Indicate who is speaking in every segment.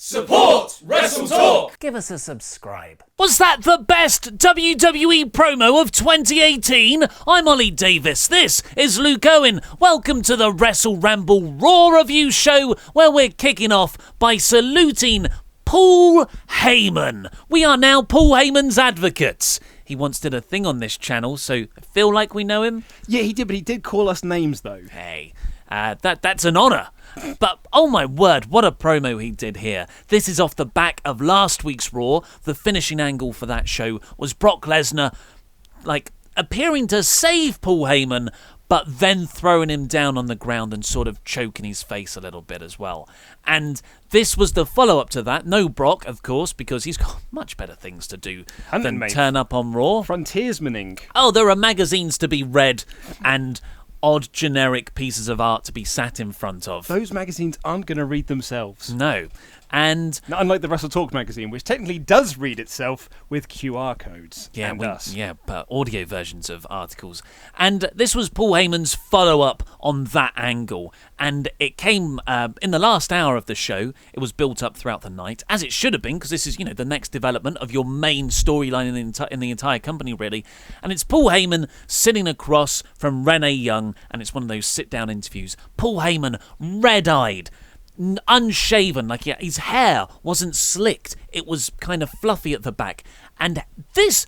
Speaker 1: Support WrestleTalk!
Speaker 2: Give us a subscribe.
Speaker 3: Was that the best WWE promo of 2018? I'm Ollie Davis. This is Luke Owen. Welcome to the WrestleRamble Raw review show, where we're kicking off by saluting Paul Heyman. We are now Paul Heyman's advocates. He once did a thing on this channel, so I feel like we know him.
Speaker 4: Yeah, he did, but he did call us names, though.
Speaker 3: Hey, that's an honour. But, oh my word, what a promo he did here. This is off the back of last week's Raw. The finishing angle for that show was Brock Lesnar, appearing to save Paul Heyman, but then throwing him down on the ground and sort of choking his face a little bit as well. And this was the follow-up to that. No Brock, of course, because he's got much better things to do than turn up on Raw.
Speaker 4: Frontiersmaning.
Speaker 3: Oh, there are magazines to be read and odd generic pieces of art to be sat in front of.
Speaker 4: Those magazines aren't going to read themselves.
Speaker 3: No. And
Speaker 4: now, unlike the WrestleTalk magazine, which technically does read itself with QR codes.
Speaker 3: But audio versions of articles. And this was Paul Heyman's follow-up on that angle. And it came in the last hour of the show. It was built up throughout the night, as it should have been, because this is, the next development of your main storyline in the entire company, really. And it's Paul Heyman sitting across from Renee Young, and it's one of those sit-down interviews. Paul Heyman, red-eyed, unshaven, his hair wasn't slicked. It was kind of fluffy at the back. And this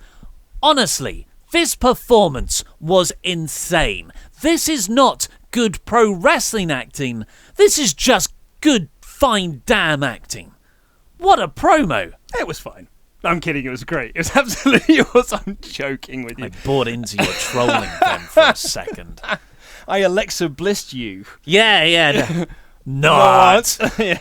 Speaker 3: performance was insane. This is not good pro wrestling acting. This is just good, fine, damn acting. What a promo.
Speaker 4: It was fine. I'm kidding, it was great. It was absolutely yours. I'm joking with you.
Speaker 3: I bought into your trolling then for a second.
Speaker 4: I Alexa blissed you.
Speaker 3: Yeah. Not.
Speaker 4: Yeah.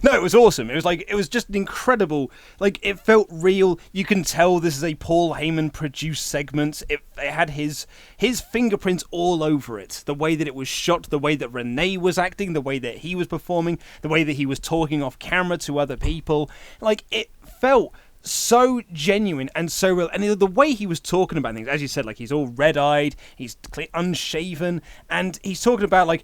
Speaker 4: No, it was awesome. It was just incredible. It felt real. You can tell this is a Paul Heyman produced segment. It had his fingerprints all over it. The way that it was shot, the way that Renee was acting, the way that he was performing, the way that he was talking off camera to other people. It felt so genuine and so real. And the way he was talking about things, as you said, he's all red-eyed, he's unshaven, and he's talking about,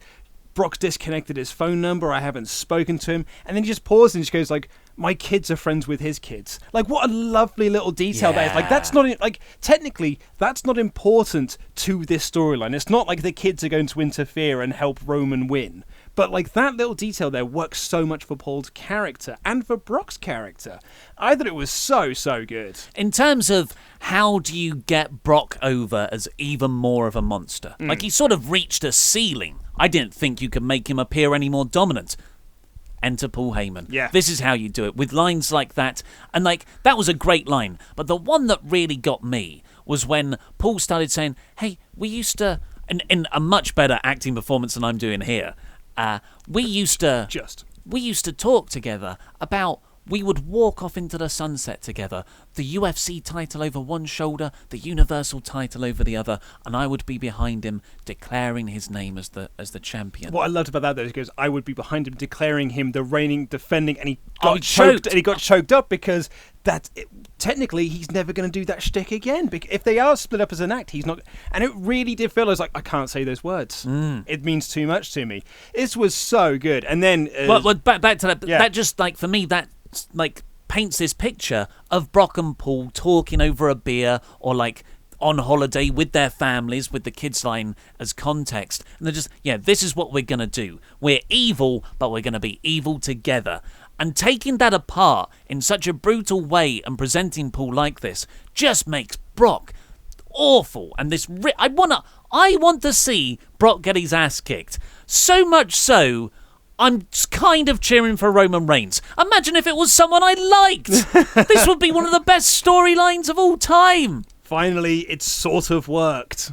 Speaker 4: Brock's disconnected his phone number, I haven't spoken to him, and then he just pauses and just goes my kids are friends with his kids. What a lovely little detail that is. That's not, technically, that's not important to this storyline. It's not like the kids are going to interfere and help Roman win. But, that little detail there works so much for Paul's character and for Brock's character. I thought it was so, so good.
Speaker 3: In terms of how do you get Brock over as even more of a monster? He sort of reached a ceiling. I didn't think you could make him appear any more dominant. Enter Paul Heyman.
Speaker 4: Yeah.
Speaker 3: This is how you do it, with lines like that. And, that was a great line. But the one that really got me was when Paul started saying, hey, we used to, in a much better acting performance than I'm doing here, we used to talk together about we would walk off into the sunset together, the UFC title over one shoulder, the Universal title over the other, and I would be behind him declaring his name as the champion.
Speaker 4: What I loved about that, though, is he goes, I would be behind him declaring him the reigning, defending, and he got choked up because technically he's never going to do that shtick again. If they are split up as an act, he's not. And it really did feel I can't say those words. It means too much to me. This was so good. And then
Speaker 3: back to that.
Speaker 4: Yeah.
Speaker 3: That just for me that paints this picture of Brock and Paul talking over a beer or on holiday with their families, with the kids line as context. And they're just, this is what we're going to do. We're evil, but we're going to be evil together. And taking that apart in such a brutal way and presenting Paul like this just makes Brock awful. And this, I want to see Brock get his ass kicked. So much so, I'm kind of cheering for Roman Reigns. Imagine if it was someone I liked. This would be one of the best storylines of all time.
Speaker 4: Finally, it sort of worked.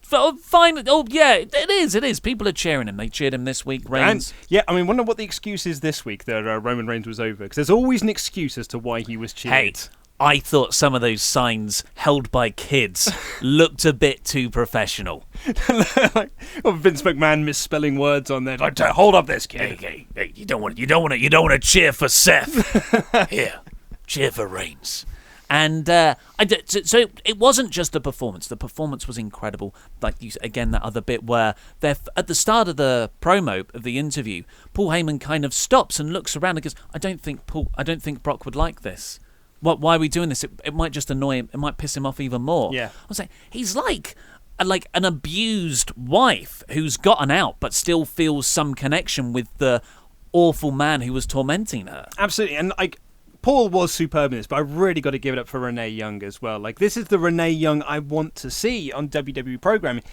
Speaker 3: Fine. Oh, yeah, it is. People are cheering him. They cheered him this week, Reigns.
Speaker 4: And, wonder what the excuse is this week that Roman Reigns was over. Because there's always an excuse as to why he was cheered.
Speaker 3: Hey, I thought some of those signs held by kids looked a bit too professional.
Speaker 4: Vince McMahon misspelling words on there. Hold up this kid.
Speaker 3: Hey, you don't want to cheer for Seth. Here, cheer for Reigns. And so it wasn't just the performance. The performance was incredible. Like again, that other bit where they're at the start of the promo of the interview, Paul Heyman kind of stops and looks around and goes, I don't think Brock would like this. Why are we doing this? It might just annoy him. It might piss him off even more.
Speaker 4: Yeah.
Speaker 3: I was like, he's like an abused wife who's gotten out but still feels some connection with the awful man who was tormenting her.
Speaker 4: Absolutely, and Paul was superb in this, but I really got to give it up for Renee Young as well. Like, this is the Renee Young I want to see on WWE programming.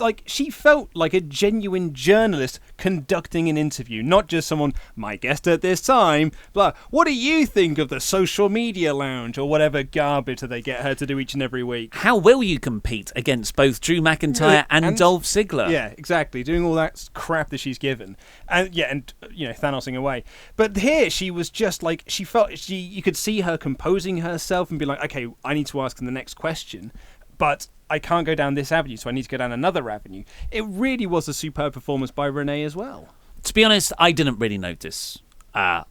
Speaker 4: Like, she felt like a genuine journalist conducting an interview, not just someone, my guest at this time, blah, what do you think of the social media lounge, or whatever garbage that they get her to do each and every week.
Speaker 3: How will you compete against both Drew McIntyre and Dolph Ziggler?
Speaker 4: Yeah, exactly, doing all that crap that she's given. And Thanosing away. But here, she was just like, she felt, you could see her composing herself and be like, okay, I need to ask the next question, but I can't go down this avenue, so I need to go down another avenue. It really was a superb performance by Renee as well.
Speaker 3: To be honest, I didn't really notice. I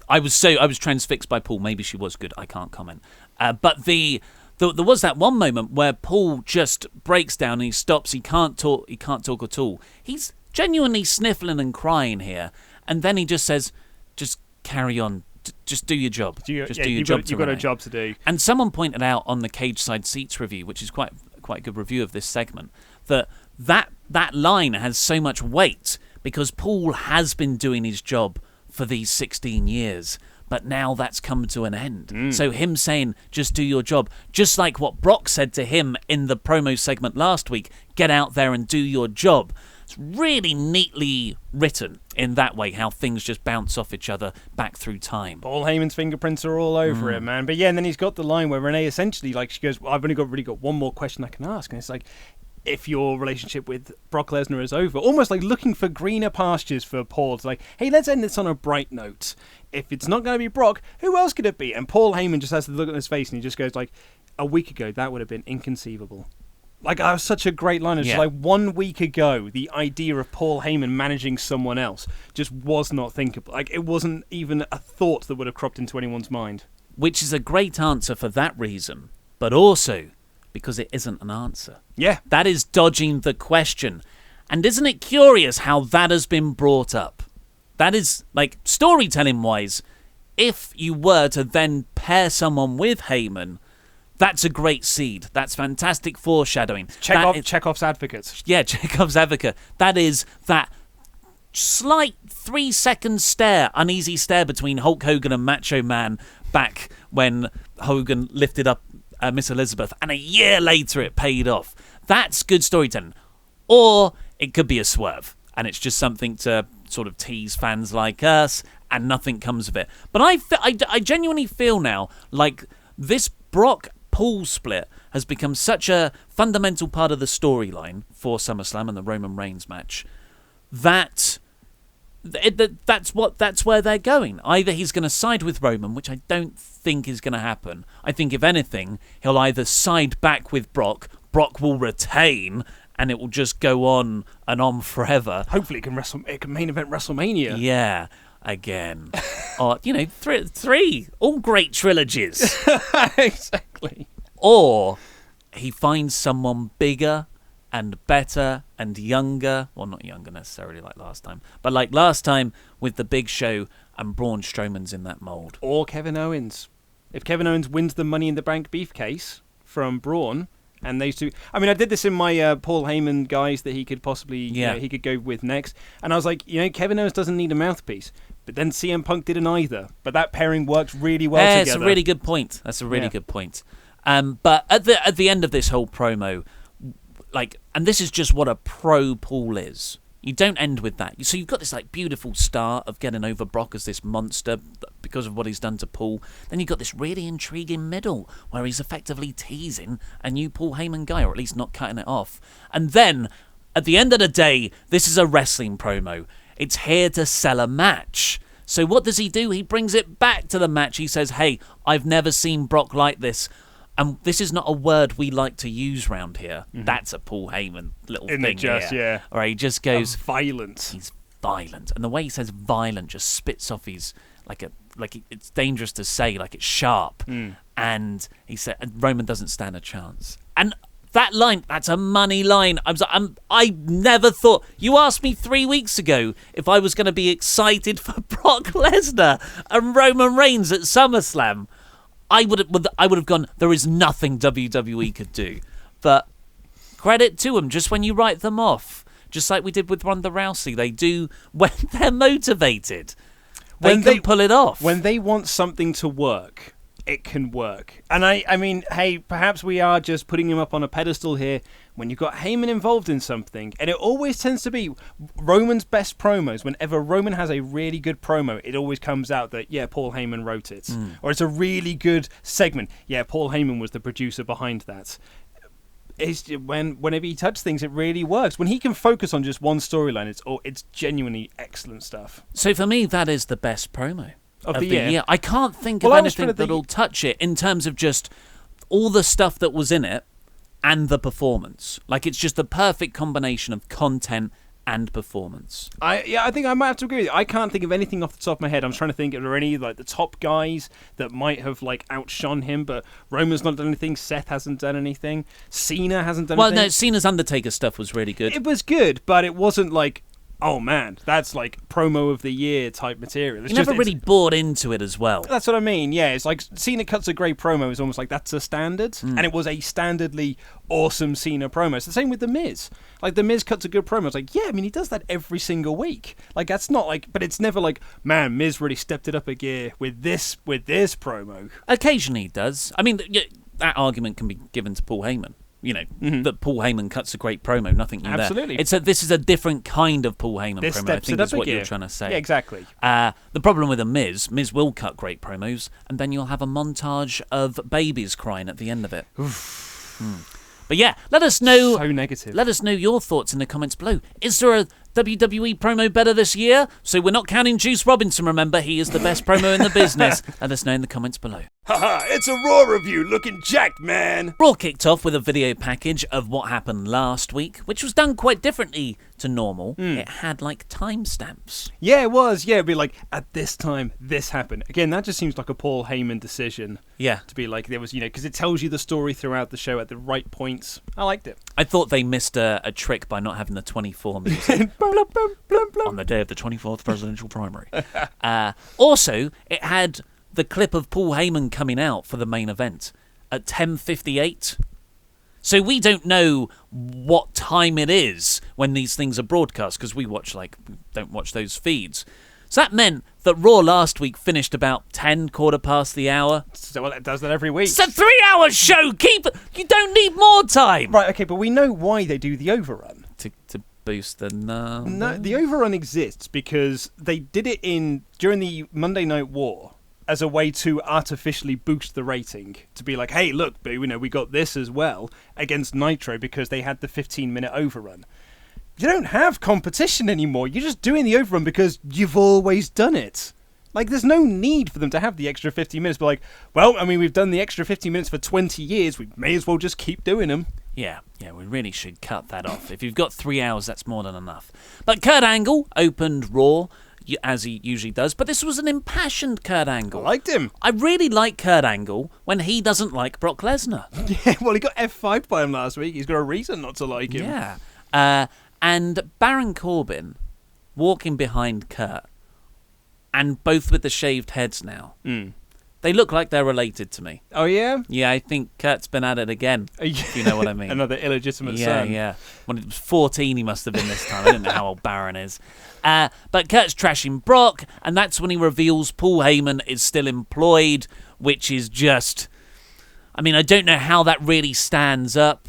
Speaker 3: was transfixed by Paul. Maybe she was good. I can't comment. But there was that one moment where Paul just breaks down and he stops. He can't talk. He can't talk at all. He's genuinely sniffling and crying here, and then he just says, "Just carry on. Just do your job. You've got
Speaker 4: a job to do."
Speaker 3: And someone pointed out on the Cage Side Seats review, which is quite a good review of this segment, that line has so much weight because Paul has been doing his job for these 16 years, but now that's come to an end. So him saying, just do your job, just like what Brock said to him in the promo segment last week, get out there and do your job. It's really neatly written in that way, how things just bounce off each other back through time.
Speaker 4: Paul Heyman's fingerprints are all over it, man. But yeah, and then he's got the line where Renee essentially, like, she goes, well, I've only really got one more question I can ask. And it's like, if your relationship with Brock Lesnar is over, almost like looking for greener pastures for Paul. It's like, hey, let's end this on a bright note. If it's not going to be Brock, who else could it be? And Paul Heyman just has to look at his face and he just goes like, a week ago, that would have been inconceivable. Like, that was such a great line. It's just like 1 week ago, the idea of Paul Heyman managing someone else just was not thinkable. Like, it wasn't even a thought that would have cropped into anyone's mind.
Speaker 3: Which is a great answer for that reason, but also because it isn't an answer.
Speaker 4: Yeah.
Speaker 3: That is dodging the question. And isn't it curious how that has been brought up? That is, like, storytelling-wise, if you were to then pair someone with Heyman, that's a great seed. That's fantastic foreshadowing.
Speaker 4: Chekhov's advocate.
Speaker 3: Yeah, Chekhov's advocate. That is that slight 3-second stare, uneasy stare between Hulk Hogan and Macho Man back when Hogan lifted up Miss Elizabeth, and a year later it paid off. That's good storytelling. Or it could be a swerve, and it's just something to sort of tease fans like us, and nothing comes of it. But I genuinely feel now like this Brock-Paul split has become such a fundamental part of the storyline for SummerSlam and the Roman Reigns match that that's where they're going. Either he's going to side with Roman, which I don't think is going to happen. I think if anything, he'll either side back with Brock will retain, and it will just go on and on forever.
Speaker 4: Hopefully it can main event WrestleMania.
Speaker 3: Yeah, again. Or, three, all great trilogies.
Speaker 4: Exactly.
Speaker 3: Or he finds someone bigger and better and younger. Well, not younger necessarily like last time, but like last time with the Big Show, and Braun Strowman's in that mould.
Speaker 4: Or Kevin Owens. If Kevin Owens wins the Money in the Bank beef case from Braun, and those two... I mean, I did this in my Paul Heyman guys that he could possibly... he could go with next. And I was like, Kevin Owens doesn't need a mouthpiece. But then CM Punk didn't either. But that pairing works really well together.
Speaker 3: That's a really good point. Good point. But at the end of this whole promo, like, and this is just what a pro Paul is. You don't end with that. So you've got this like beautiful start of getting over Brock as this monster because of what he's done to Paul. Then you've got this really intriguing middle where he's effectively teasing a new Paul Heyman guy, or at least not cutting it off. And then, at the end of the day, this is a wrestling promo. It's here to sell a match. So what does he do? He brings it back to the match. He says, hey, I've never seen Brock like this. And this is not a word we like to use round here. Mm-hmm. That's a Paul Heyman little thing here.
Speaker 4: Yeah.
Speaker 3: Or he just goes...
Speaker 4: violent.
Speaker 3: He's violent. And the way he says violent just spits off his... like a it's dangerous to say, like it's sharp. And he said Roman doesn't stand a chance. And that line, that's a money line. I never thought. You asked me 3 weeks ago if I was going to be excited for Brock Lesnar and Roman Reigns at SummerSlam. I would have gone, there is nothing WWE could do. But credit to them, just when you write them off, just like we did with Ronda Rousey, they do when they're motivated. They can pull it off.
Speaker 4: When they want something to work, it can work. And I mean, hey, perhaps we are just putting him up on a pedestal here. When you've got Heyman involved in something, and it always tends to be Roman's best promos. Whenever Roman has a really good promo, it always comes out that, yeah, Paul Heyman wrote it. Or it's a really good segment. Yeah, Paul Heyman was the producer behind that. Whenever he touches things, it really works. When he can focus on just one storyline, it's genuinely excellent stuff.
Speaker 3: So for me, that is the best promo
Speaker 4: of the year.
Speaker 3: I can't think of anything that'll touch it in terms of just all the stuff that was in it and the performance. Like, it's just the perfect combination of content and performance.
Speaker 4: I think I might have to agree with you. I can't think of anything off the top of my head. I'm trying to think, are there any like the top guys that might have like outshone him? But Roman's not done anything. Seth hasn't done anything. Cena hasn't done anything.
Speaker 3: Well, no, Cena's Undertaker stuff was really good.
Speaker 4: It was good, but it wasn't like, oh man, that's like promo of the year type material.
Speaker 3: You never really bought into it as well.
Speaker 4: That's what I mean, yeah. It's like Cena cuts a great promo is almost like that's a standard. And it was a standardly awesome Cena promo. It's the same with The Miz. Like, The Miz cuts a good promo. It's like, yeah, I mean, he does that every single week. Like, that's not like, but it's never like, man, Miz really stepped it up a gear with this promo.
Speaker 3: Occasionally he does. I mean, that argument can be given to Paul Heyman. You know, that Paul Heyman cuts a great promo, nothing new
Speaker 4: Absolutely.
Speaker 3: there. This is a different kind of Paul Heyman
Speaker 4: this
Speaker 3: promo, I think is what you're trying to say.
Speaker 4: Yeah, exactly.
Speaker 3: The problem with Miz will cut great promos, and then you'll have a montage of babies crying at the end of it. But yeah, let us know.
Speaker 4: So negative.
Speaker 3: Let us know your thoughts in the comments below. Is there a WWE promo better this year? So we're not counting Juice Robinson, remember, he is the best promo in the business. Let us know in the comments below.
Speaker 1: Haha, it's a Raw review looking jacked, man.
Speaker 3: Raw kicked off with a video package of what happened last week, which was done quite differently to normal. It had like timestamps.
Speaker 4: Yeah, it was. Yeah, it'd be like, at this time, this happened. Again, that just seems like a Paul Heyman decision.
Speaker 3: Yeah.
Speaker 4: To be like, there was, because it tells you the story throughout the show at the right points. I liked it.
Speaker 3: I thought they missed a trick by not having the 24 music on the day of the 24th presidential primary. Also, it had the clip of Paul Heyman coming out for the main event at 10:58. So we don't know what time it is when these things are broadcast, because we don't watch those feeds. So that meant that Raw last week finished about 10, quarter past the hour.
Speaker 4: Well, it does that every week.
Speaker 3: It's a 3-hour show. You don't need more time.
Speaker 4: Right, okay, but we know why they do the overrun.
Speaker 3: To boost the numbers.
Speaker 4: No, the overrun exists because they did it during the Monday Night War as a way to artificially boost the rating. To be like, hey, look, we got this as well against Nitro because they had the 15-minute overrun. You don't have competition anymore. You're just doing the overrun because you've always done it. Like, there's no need for them to have the extra 15 minutes. But like, well, I mean, we've done the extra 15 minutes for 20 years. We may as well just keep doing them.
Speaker 3: Yeah, we really should cut that off. If you've got 3 hours, that's more than enough. But Kurt Angle opened Raw, as he usually does, but this was an impassioned Kurt Angle.
Speaker 4: I liked him.
Speaker 3: I really like Kurt Angle when he doesn't like Brock Lesnar.
Speaker 4: Yeah, well, he got F5'd by him last week. He's got a reason not to like him.
Speaker 3: Yeah. And Baron Corbin walking behind Kurt, and both with the shaved heads now. They look like they're related to me.
Speaker 4: Oh, yeah?
Speaker 3: Yeah, I think Kurt's been at it again, if you know what I mean.
Speaker 4: Another illegitimate son.
Speaker 3: Yeah. When it was 14, he must have been this time. I don't know how old Baron is. But Kurt's trashing Brock, and that's when he reveals Paul Heyman is still employed, which is just... I mean, I don't know how that really stands up.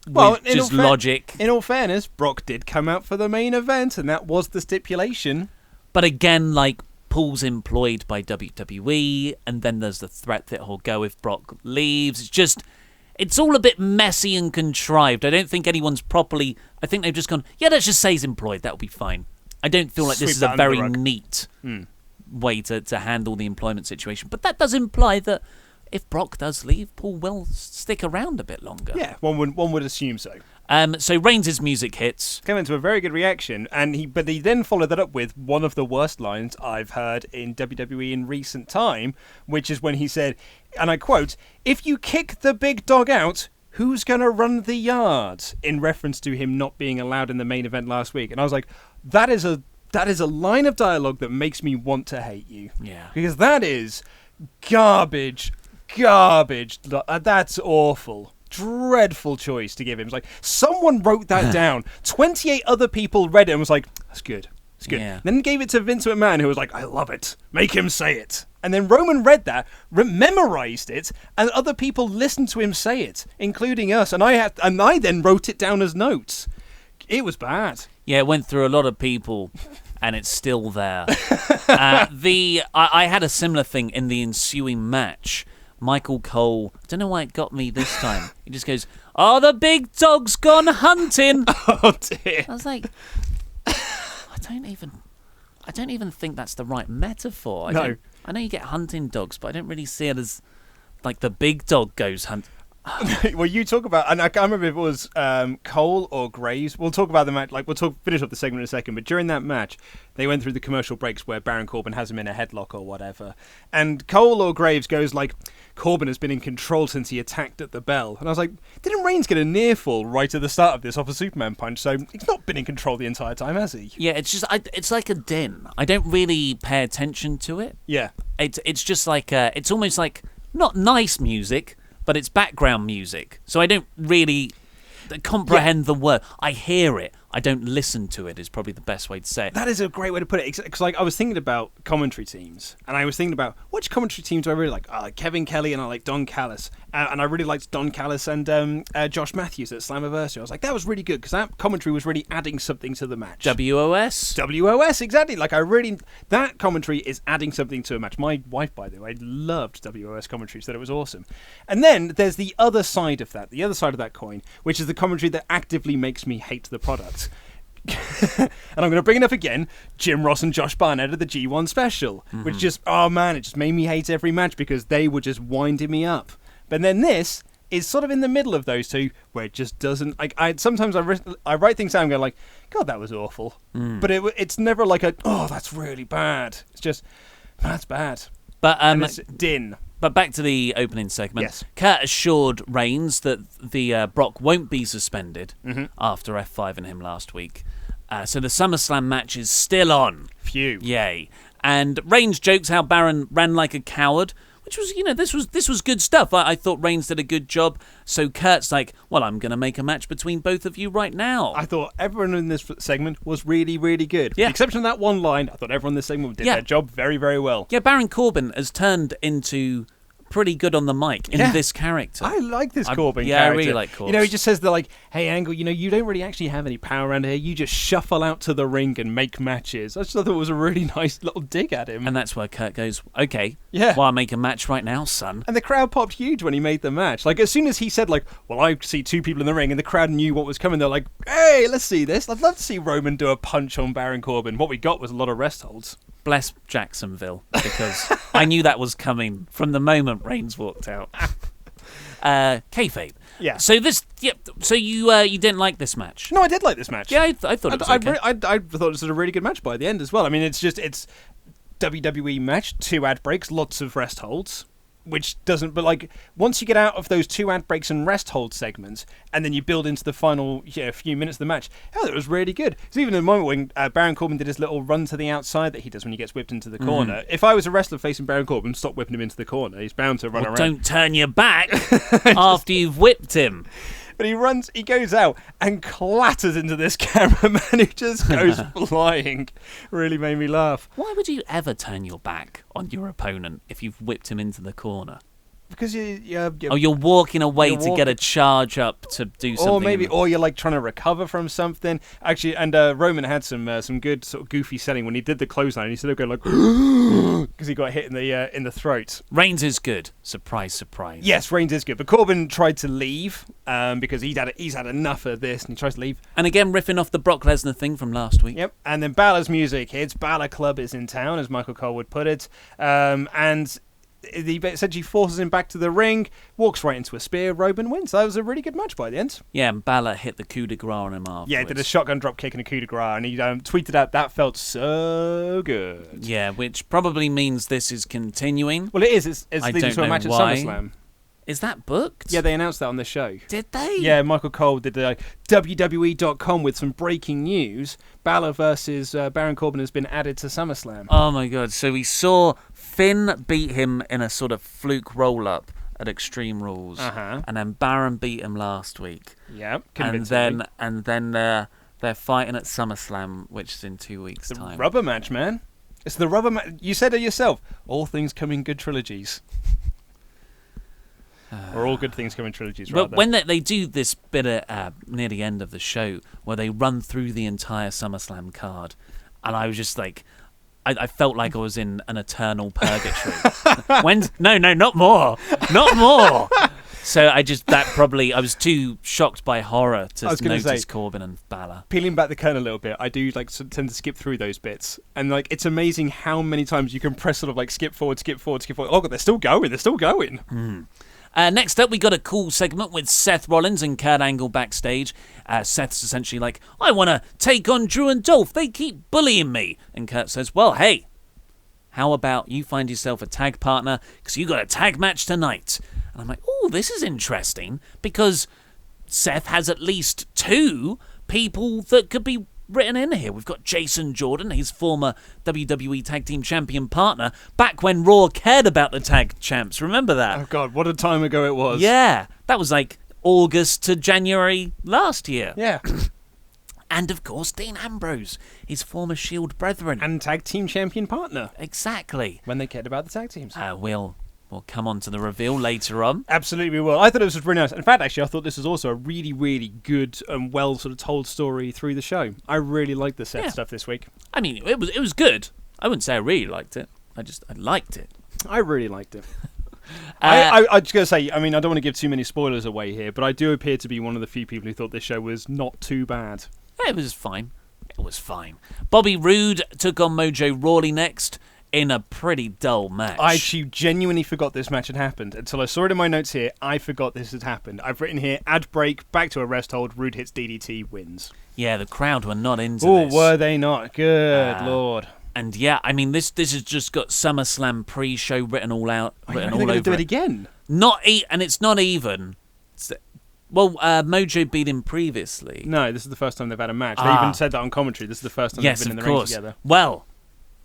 Speaker 4: Well,
Speaker 3: just logic.
Speaker 4: In all fairness, Brock did come out for the main event, and that was the stipulation.
Speaker 3: But again, like... Paul's employed by WWE, and then there's the threat that he'll go if Brock leaves. It's all a bit messy and contrived. I don't think anyone's properly... I think they've just gone, yeah, let's just say he's employed. That'll be fine. I don't feel like this is a very neat way to handle the employment situation. But that does imply that if Brock does leave, Paul will stick around a bit longer.
Speaker 4: Yeah, one would assume so.
Speaker 3: So Reigns' music hits.
Speaker 4: Came into a very good reaction, but he then followed that up with one of the worst lines I've heard in WWE in recent time, which is when he said, and I quote, "If you kick the big dog out, who's going to run the yard?" In reference to him not being allowed in the main event last week. And I was like, that is a line of dialogue that makes me want to hate you.
Speaker 3: Yeah.
Speaker 4: Because that is garbage. That's awful. Dreadful choice to give him. It's like, someone wrote that down. 28 other people read it and was like, that's good. It's good.
Speaker 3: Yeah.
Speaker 4: Then gave it to Vince McMahon, who was like, I love it. Make him say it. And then Roman read that, memorized it, and other people listened to him say it, including us. And I then wrote it down as notes. It was bad.
Speaker 3: Yeah, it went through a lot of people, and it's still there. I had a similar thing in the ensuing match. Michael Cole, I don't know why it got me this time. He just goes, "Oh, the big dog's gone hunting."
Speaker 4: Oh dear.
Speaker 3: I was like, I don't even think that's the right metaphor. I know you get hunting dogs, but I don't really see it as like the big dog goes hunting.
Speaker 4: Well, you talk about, and I can't remember if it was Cole or Graves. We'll talk about the match. Like, finish up the segment in a second. But during that match, they went through the commercial breaks where Baron Corbin has him in a headlock or whatever, and Cole or Graves goes like, "Corbin has been in control since he attacked at the bell." And I was like, didn't Reigns get a near fall right at the start of this off a Superman punch? So he's not been in control the entire time, has he?
Speaker 3: Yeah, it's just it's like a din. I don't really pay attention to it.
Speaker 4: Yeah.
Speaker 3: It's just like it's almost like not nice music, but it's background music. So I don't really comprehend the word. I hear it. I don't listen to it is probably the best way to say it.
Speaker 4: That is a great way to put it. Because like, I was thinking about commentary teams, and I was thinking about which commentary teams do I really like. I like Kevin Kelly, and I like Don Callis. And I really liked Don Callis and Josh Matthews at Slammiversary. I was like, that was really good, because that commentary was really adding something to the match.
Speaker 3: WOS?
Speaker 4: WOS, exactly. Like, that commentary is adding something to a match. My wife, by the way, loved WOS commentary, said it was awesome. And then there's the other side of that coin, which is the commentary that actively makes me hate the product. And I'm going to bring it up again. Jim Ross and Josh Barnett at the G1 special, which just, it just made me hate every match because they were just winding me up. But then this is sort of in the middle of those two, where it just doesn't. Like, sometimes I write things down and go like, God, that was awful. But it's never like that's really bad. It's just, that's bad.
Speaker 3: But
Speaker 4: it's din.
Speaker 3: But back to the opening segment.
Speaker 4: Yes.
Speaker 3: Kurt assured Reigns that the Brock won't be suspended after F5ing him last week. So the SummerSlam match is still on.
Speaker 4: Phew.
Speaker 3: Yay. And Reigns jokes how Baron ran like a coward, which was, this was good stuff. I thought Reigns did a good job. So Kurt's like, well, I'm going to make a match between both of you right now.
Speaker 4: I thought everyone in this segment was really, really good.
Speaker 3: Yeah.
Speaker 4: With the exception of that one line, I thought everyone in this segment did their job very, very well.
Speaker 3: Yeah, Baron Corbin has turned into pretty good on the mic in this character.
Speaker 4: I like this Corbin character.
Speaker 3: Yeah, I really like Corbin.
Speaker 4: He just says hey, Angle, you don't really actually have any power around here. You just shuffle out to the ring and make matches. I just thought it was a really nice little dig at him.
Speaker 3: And that's where Kurt goes, okay,
Speaker 4: well,
Speaker 3: I'll make a match right now, son.
Speaker 4: And the crowd popped huge when he made the match. Like, as soon as he said, well, I see two people in the ring, and the crowd knew what was coming, they're like, hey, let's see this. I'd love to see Roman do a punch on Baron Corbin. What we got was a lot of rest holds.
Speaker 3: Bless Jacksonville, because I knew that was coming from the moment Reigns walked out. Kayfabe.
Speaker 4: Yeah.
Speaker 3: So So you didn't like this match?
Speaker 4: No, I did like this match.
Speaker 3: Yeah, I thought it was okay.
Speaker 4: I thought it was a really good match by the end as well. I mean, it's WWE match, 2 ad breaks, lots of rest holds. Which doesn't, but once you get out of those 2 ad breaks and rest hold segments, and then you build into the final few minutes of the match, it was really good. So even in the moment when Baron Corbin did his little run to the outside that he does when he gets whipped into the corner, if I was a wrestler facing Baron Corbin, stop whipping him into the corner. He's bound to run around.
Speaker 3: Don't turn your back after you've whipped him.
Speaker 4: But he goes out and clatters into this cameraman who just goes flying. Really made me laugh.
Speaker 3: Why would you ever turn your back on your opponent if you've whipped him into the corner?
Speaker 4: Because you're
Speaker 3: walking away to get a charge up to do something.
Speaker 4: Or you're trying to recover from something. Actually, and Roman had some good sort of goofy selling when he did the clothesline. He sort of go because he got hit in the throat.
Speaker 3: Reigns is good. Surprise, surprise.
Speaker 4: Yes, Reigns is good. But Corbin tried to leave because he's had enough of this, and he tries to leave.
Speaker 3: And again, riffing off the Brock Lesnar thing from last week.
Speaker 4: Yep. And then Balor's music hits. Balor Club is in town, as Michael Cole would put it. And he essentially forces him back to the ring, walks right into a spear, Roman wins. That was a really good match by the end.
Speaker 3: Yeah, and Balor hit the coup de grace on him afterwards.
Speaker 4: Yeah, did a shotgun drop kick and a coup de grace, and he tweeted out that felt so good.
Speaker 3: Yeah, which probably means this is continuing.
Speaker 4: Well, it is. It's leading to a match at SummerSlam.
Speaker 3: Is that booked?
Speaker 4: Yeah, they announced that on the show.
Speaker 3: Did they?
Speaker 4: Yeah, Michael Cole did WWE.com with some breaking news. Balor versus Baron Corbin has been added to SummerSlam.
Speaker 3: Oh my god, so we saw Finn beat him in a sort of fluke roll-up at Extreme Rules. And then Baron beat him last week.
Speaker 4: Yeah,
Speaker 3: and then they're fighting at SummerSlam, which is in 2 weeks' time.
Speaker 4: Rubber match, man. It's the rubber match. You said it yourself. All things come in good trilogies. Or all good things come in trilogies, rather.
Speaker 3: But when they do this bit near the end of the show, where they run through the entire SummerSlam card, and I was just like, I felt like I was in an eternal purgatory. No, not more. So I was too shocked by horror to notice Corbin and Balor.
Speaker 4: Peeling back the curtain a little bit, I do tend to skip through those bits, and it's amazing how many times you can press sort of skip forward. Oh god, they're still going.
Speaker 3: Next up, we got a cool segment with Seth Rollins and Kurt Angle backstage. Seth's essentially like, I want to take on Drew and Dolph. They keep bullying me. And Kurt says, well, hey, how about you find yourself a tag partner because you got a tag match tonight. And I'm like, oh, this is interesting because Seth has at least 2 people that could be written in here. We've got Jason Jordan, his former WWE Tag Team Champion partner, back when Raw cared about the tag champs. Remember that?
Speaker 4: Oh god, what a time ago it was.
Speaker 3: Yeah, that was like August to January last year.
Speaker 4: Yeah.
Speaker 3: And of course, Dean Ambrose, his former Shield brethren.
Speaker 4: And Tag Team Champion partner.
Speaker 3: Exactly.
Speaker 4: When they cared about the tag teams.
Speaker 3: We'll come on to the reveal later on.
Speaker 4: Absolutely we will. I thought it was really nice. In fact, actually, I thought this was also a really, really good and well sort of told story through the show. I really liked the Seth stuff this week.
Speaker 3: I mean, it was good. I wouldn't say I really liked it. I liked it.
Speaker 4: I really liked it. I just gotta say, I mean, I don't want to give too many spoilers away here, but I do appear to be one of the few people who thought this show was not too bad.
Speaker 3: It was fine. Bobby Roode took on Mojo Rawley next in a pretty dull match.
Speaker 4: I actually genuinely forgot this match had happened. Until I saw it in my notes here, I forgot this had happened. I've written here, ad break, back to a rest hold, Roode hits DDT, wins.
Speaker 3: Yeah, the crowd were not into
Speaker 4: this.
Speaker 3: Oh,
Speaker 4: were they not? Good Lord.
Speaker 3: And yeah, I mean, this has just got SummerSlam pre-show written all out.
Speaker 4: Are they going to do it again?
Speaker 3: And it's not even. Well, Mojo beat him previously.
Speaker 4: No, this is the first time they've had a match. They even said that on commentary. This is the first time they've been in the ring together.
Speaker 3: Well,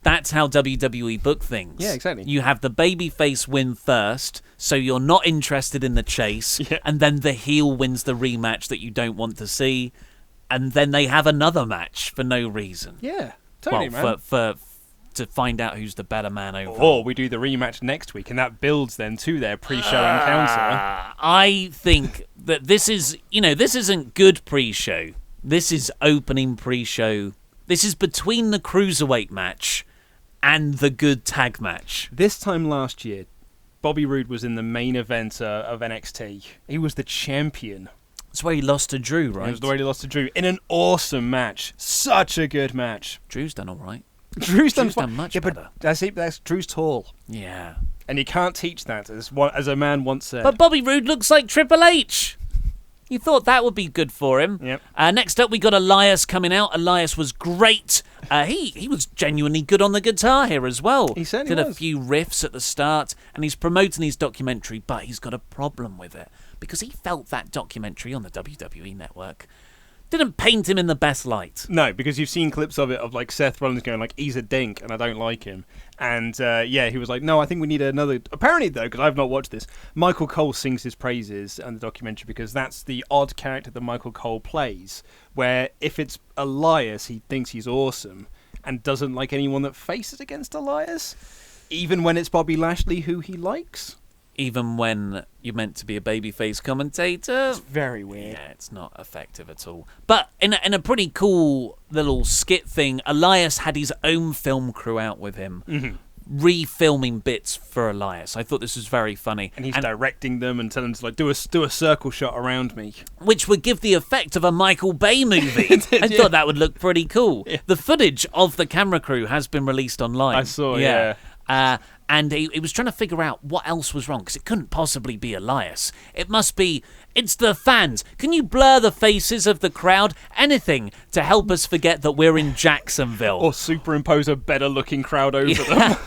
Speaker 3: that's how WWE book things.
Speaker 4: Yeah, exactly.
Speaker 3: You have the babyface win first, so you're not interested in the chase, and then the heel wins the rematch that you don't want to see, and then they have another match for no reason.
Speaker 4: Yeah, totally, man.
Speaker 3: To find out who's the better man overall.
Speaker 4: Or we do the rematch next week, and that builds then to their pre-show encounter.
Speaker 3: I think that this isn't good pre-show. This is opening pre-show. This is between the Cruiserweight match and the good tag match.
Speaker 4: This time last year, Bobby Roode was in the main event of NXT. He was the champion.
Speaker 3: That's where he lost to Drew, right?
Speaker 4: It was where he lost to Drew in an awesome match. Such a good match.
Speaker 3: Drew's done all right.
Speaker 4: Drew's done
Speaker 3: much better.
Speaker 4: But that's Drew's tall.
Speaker 3: Yeah.
Speaker 4: And you can't teach that, as a man once said.
Speaker 3: But Bobby Roode looks like Triple H. You thought that would be good for him.
Speaker 4: Yep.
Speaker 3: Next up, we got Elias coming out. Elias was great. He was genuinely good on the guitar here as well.
Speaker 4: He certainly
Speaker 3: did a few riffs at the start, and he's promoting his documentary, but he's got a problem with it because he felt that documentary on the WWE Network didn't paint him in the best light.
Speaker 4: No, because you've seen clips of it of Seth Rollins going he's a dink and I don't like him. And he was like, no, I think we need another. Apparently though, because I've not watched this, Michael Cole sings his praises in the documentary because that's the odd character that Michael Cole plays, where if it's Elias, he thinks he's awesome and doesn't like anyone that faces against Elias, even when it's Bobby Lashley who he likes.
Speaker 3: Even when you're meant to be a babyface commentator.
Speaker 4: It's very weird.
Speaker 3: Yeah, it's not effective at all. But in a pretty cool little skit thing, Elias had his own film crew out with him, refilming bits for Elias. I thought this was very funny.
Speaker 4: And he's directing them and telling them to do a circle shot around me.
Speaker 3: Which would give the effect of a Michael Bay movie. I thought that would look pretty cool. Yeah. The footage of the camera crew has been released online.
Speaker 4: I saw, yeah.
Speaker 3: And he was trying to figure out what else was wrong, because it couldn't possibly be Elias. It's the fans. Can you blur the faces of the crowd? Anything to help us forget that we're in Jacksonville.
Speaker 4: Or superimpose a better-looking crowd over them.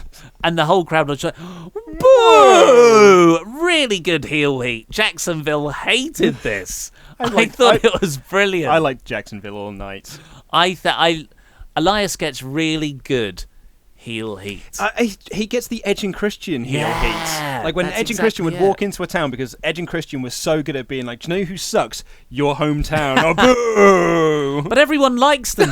Speaker 3: And the whole crowd was like, boo! Really good heel heat. Jacksonville hated this. I thought it was brilliant.
Speaker 4: I liked Jacksonville all night.
Speaker 3: Elias gets really good heel heat.
Speaker 4: He gets the Edge and Christian heel heat. Like when Edge and Christian would walk into a town, because Edge and Christian was so good at being like, do you know who sucks? Your hometown. Oh, boo!
Speaker 3: But everyone likes them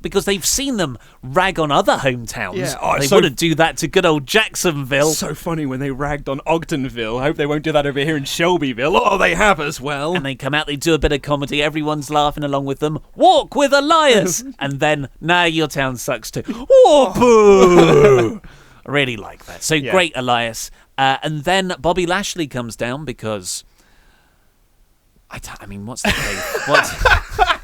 Speaker 3: because they've seen them rag on other hometowns.
Speaker 4: Yeah.
Speaker 3: They wouldn't do that to good old Jacksonville.
Speaker 4: So funny when they ragged on Ogdenville. I hope they won't do that over here in Shelbyville. Oh, they have as well.
Speaker 3: And they come out, they do a bit of comedy, everyone's laughing along with them. Walk with Elias! And then, your town sucks too. Oh, boo! I really like that. So great, Elias. And then Bobby Lashley comes down because... I mean, what's the case?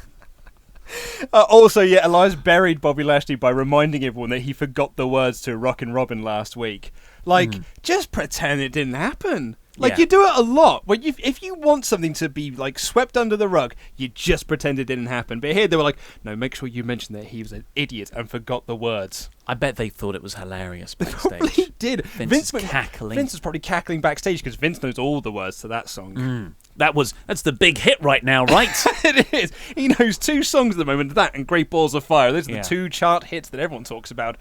Speaker 4: Also, Elias buried Bobby Lashley by reminding everyone that he forgot the words to Rockin' Robin last week. Like, just pretend it didn't happen. Like, you do it a lot. If you want something to be, like, swept under the rug, you just pretend it didn't happen. But here they were like, no, make sure you mention that he was an idiot and forgot the words.
Speaker 3: I bet they thought it was hilarious backstage.
Speaker 4: Probably did.
Speaker 3: Vince was cackling.
Speaker 4: Vince was probably cackling backstage because Vince knows all the words to that song.
Speaker 3: That's the big hit right now, right?
Speaker 4: It is. He knows 2 songs at the moment, that and Great Balls of Fire. Those are the 2 chart hits that everyone talks about.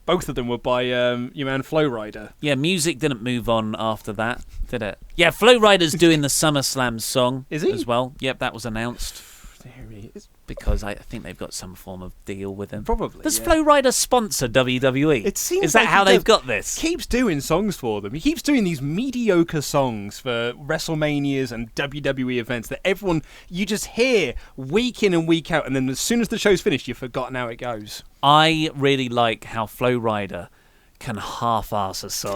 Speaker 4: Both of them were by your man Flo Rida.
Speaker 3: Yeah, music didn't move on after that, did it? Yeah, Flo Rida's doing the SummerSlam song
Speaker 4: is he?
Speaker 3: As well. Yep, that was announced.
Speaker 4: There he is.
Speaker 3: Because I think they've got some form of deal with him.
Speaker 4: Probably.
Speaker 3: Does Flo Rida sponsor WWE?
Speaker 4: It seems
Speaker 3: is that
Speaker 4: like
Speaker 3: how they've got this?
Speaker 4: He keeps doing songs for them. He keeps doing these mediocre songs for WrestleManias and WWE events that everyone, you just hear week in and week out, and then as soon as the show's finished, you've forgotten how it goes.
Speaker 3: I really like how Flo Rida can half-ass a song.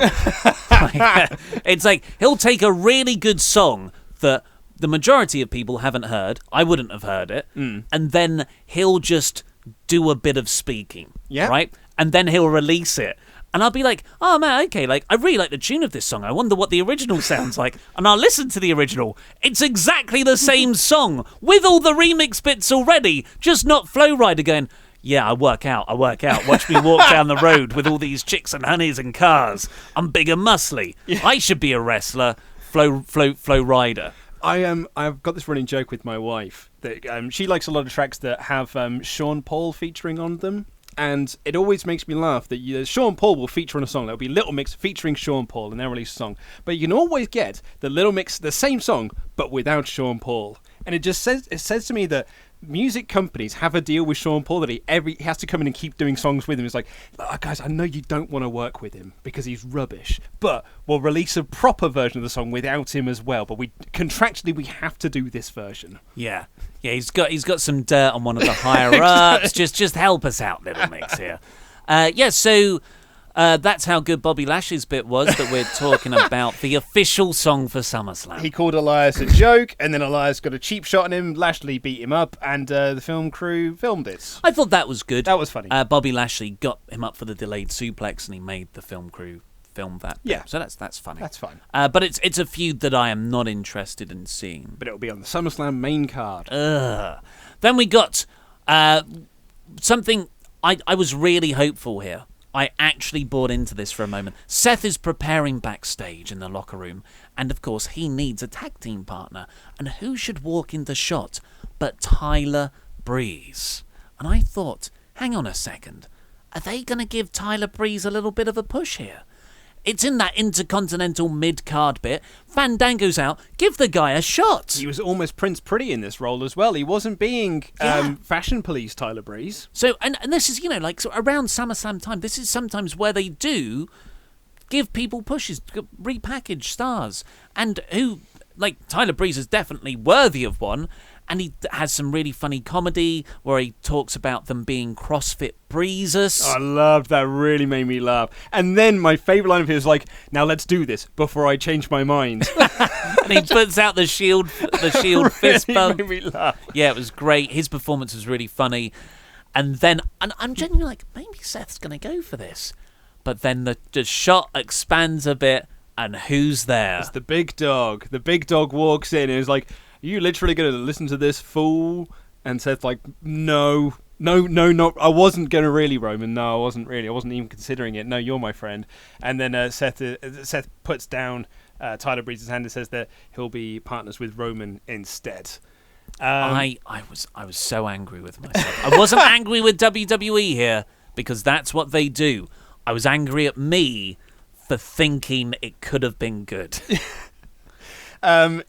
Speaker 3: It's like, he'll take a really good song that the majority of people haven't heard. I wouldn't have heard it. And then he'll just do a bit of speaking. Yeah. Right? And then he'll release it. And I'll be like, oh man, okay, like, I really like the tune of this song. I wonder what the original sounds like. And I'll listen to the original. It's exactly the same song with all the remix bits already, just not Flo Rida going, yeah, I work out. Watch me walk down the road with all these chicks and honeys and cars. I'm big and muscly. Yeah. I should be a wrestler. Flo Rida.
Speaker 4: I've got this running joke with my wife that she likes a lot of tracks that have Sean Paul featuring on them, and it always makes me laugh that Sean Paul will feature on a song. There'll be Little Mix featuring Sean Paul, and they'll release a song, but you can always get the Little Mix, the same song, but without Sean Paul, and it says to me that music companies have a deal with Sean Paul that he has to come in and keep doing songs with him. It's like, guys, I know you don't want to work with him because he's rubbish, but we'll release a proper version of the song without him as well. But contractually we have to do this version.
Speaker 3: Yeah, he's got some dirt on one of the higher ups. Just help us out, Little Mix here. So that's how good Bobby Lashley's bit was that we're talking about the official song for SummerSlam.
Speaker 4: He called Elias a joke, and then Elias got a cheap shot on him. Lashley beat him up, and the film crew filmed it.
Speaker 3: I thought that was good.
Speaker 4: That was funny.
Speaker 3: Bobby Lashley got him up for the delayed suplex, and he made the film crew film that bit.
Speaker 4: Yeah.
Speaker 3: So that's funny.
Speaker 4: That's fine.
Speaker 3: But it's a feud that I am not interested in seeing.
Speaker 4: But it'll be on the SummerSlam main card.
Speaker 3: Then we got something I was really hopeful here. I actually bought into this for a moment. Seth is preparing backstage in the locker room, and of course he needs a tag team partner. And who should walk into shot but Tyler Breeze? And I thought, hang on a second, are they going to give Tyler Breeze a little bit of a push here? It's in that Intercontinental mid-card bit. Fandango's out. Give the guy a shot.
Speaker 4: He was almost Prince Pretty in this role as well. He wasn't being fashion police Tyler Breeze.
Speaker 3: So, and this is, so around SummerSlam time, this is sometimes where they do give people pushes, repackage stars. And Tyler Breeze is definitely worthy of one. And he has some really funny comedy where he talks about them being CrossFit breezers.
Speaker 4: I loved that. Really made me laugh. And then my favourite line of his was like, now let's do this before I change my mind.
Speaker 3: And he puts out the shield
Speaker 4: really
Speaker 3: fist bump.
Speaker 4: Made me laugh.
Speaker 3: Yeah, it was great. His performance was really funny. And then, and I'm genuinely like, maybe Seth's going to go for this. but then the shot expands a bit, and who's there?
Speaker 4: It's the big dog. The big dog walks in and is like, "Are you literally going to listen to this fool?" And Seth's like, No, I wasn't going to really, Roman. No, I wasn't really. I wasn't even considering it. No, you're my friend. And then Seth puts down Tyler Breeze's hand and says that he'll be partners with Roman instead.
Speaker 3: I was so angry with myself. I wasn't angry with WWE here because that's what they do. I was angry at me for thinking it could have been good.
Speaker 4: Also,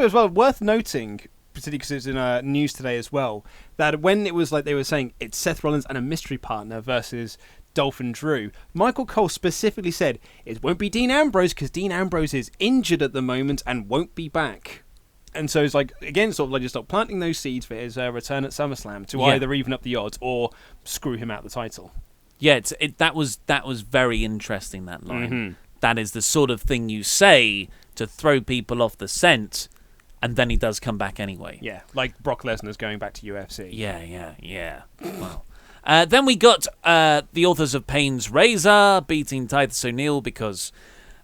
Speaker 4: as well, worth noting, particularly because it's in news today as well, that when it was like they were saying it's Seth Rollins and a mystery partner versus Dolph and Drew, Michael Cole specifically said it won't be Dean Ambrose because Dean Ambrose is injured at the moment and won't be back. And so it's like, again, sort of like just stop planting those seeds for his return at SummerSlam to either even up the odds or screw him out the title.
Speaker 3: Yeah, that was very interesting, that line.
Speaker 4: Mm-hmm.
Speaker 3: That is the sort of thing you say to throw people off the scent, and then he does come back anyway.
Speaker 4: Yeah, like Brock Lesnar's going back to UFC.
Speaker 3: Yeah. Well, then we got the authors of Pain's Razor beating Titus O'Neil because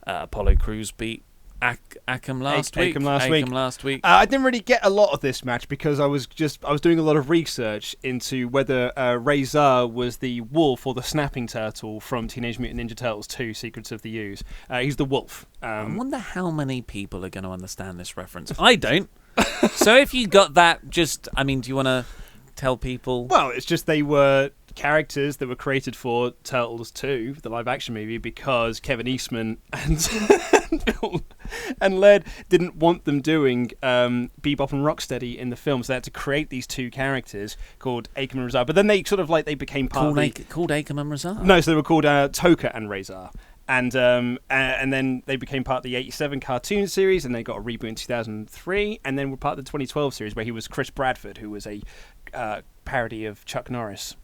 Speaker 3: Apollo Crews beat Akam last week.
Speaker 4: I didn't really get a lot of this match because I was doing a lot of research into whether Razor was the wolf or the snapping turtle from Teenage Mutant Ninja Turtles 2: Secrets of the Ooze. He's the wolf.
Speaker 3: I wonder how many people are going to understand this reference. I don't. So if you got that, do you want to tell people?
Speaker 4: Well, it's just they were characters that were created for Turtles 2, the live-action movie, because Kevin Eastman and Led didn't want them doing Bebop and Rocksteady in the film, so they had to create these two characters called Akam and Razor. But then they sort of like they became part
Speaker 3: called Akam and Razor.
Speaker 4: No, so they were called Toka and Razor. And then they became part of the 87 cartoon series, and they got a reboot in 2003, and then were part of the 2012 series where he was Chris Bradford, who was a parody of Chuck Norris.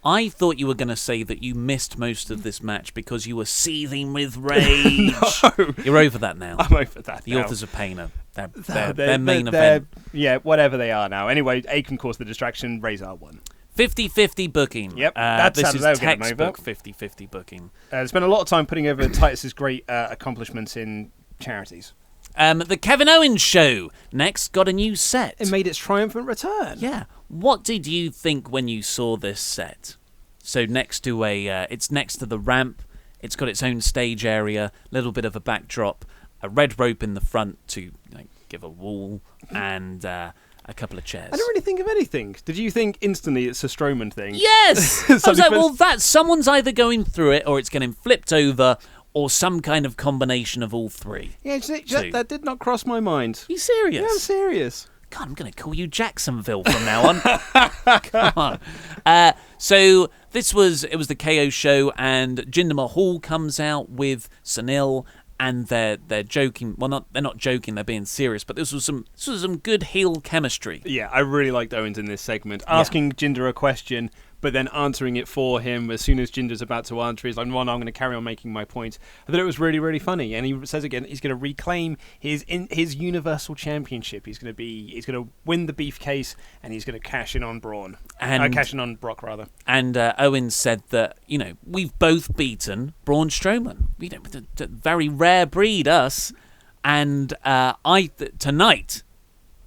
Speaker 3: I thought you were going to say that you missed most of this match because you were seething with rage.
Speaker 4: No.
Speaker 3: You're over that now.
Speaker 4: I'm over that
Speaker 3: The
Speaker 4: now.
Speaker 3: authors of Pain are their main event.
Speaker 4: Yeah, whatever they are now. Anyway, Akam caused the distraction, Razor won.
Speaker 3: 50-50 booking.
Speaker 4: Yep,
Speaker 3: this is textbook 50-50 booking.
Speaker 4: Spent a lot of time putting over Titus's great accomplishments in charities.
Speaker 3: The Kevin Owens show next got a new set.
Speaker 4: It made its triumphant return.
Speaker 3: Yeah. What did you think when you saw this set? So next to it's next to the ramp. It's got its own stage area, little bit of a backdrop, a red rope in the front to give a wall, and a couple of chairs.
Speaker 4: I didn't really think of anything. Did you think instantly it's a Strowman thing?
Speaker 3: Yes! I was like, well, someone's either going through it or it's getting flipped over or some kind of combination of all three.
Speaker 4: Yeah, that did not cross my mind.
Speaker 3: Are you serious?
Speaker 4: Yeah, I'm serious.
Speaker 3: God, I'm going to call you Jacksonville from now on. Come on. So it was the KO show, and Jinder Mahal comes out with Sunil, and they're joking. Well, they're not joking. They're being serious. But this was some good heel chemistry.
Speaker 4: Yeah, I really liked Owens in this segment, asking Jinder a question, but then answering it for him as soon as Jinder's about to answer. He's like, "No, I'm going to carry on making my point." I thought it was really, really funny. And he says again, he's going to reclaim his Universal Championship. He's going to win the beefcase, and he's going to cash in on Braun. Cash in on Brock, rather. And
Speaker 3: Owens said that we've both beaten Braun Strowman. Very rare breed, us. And tonight,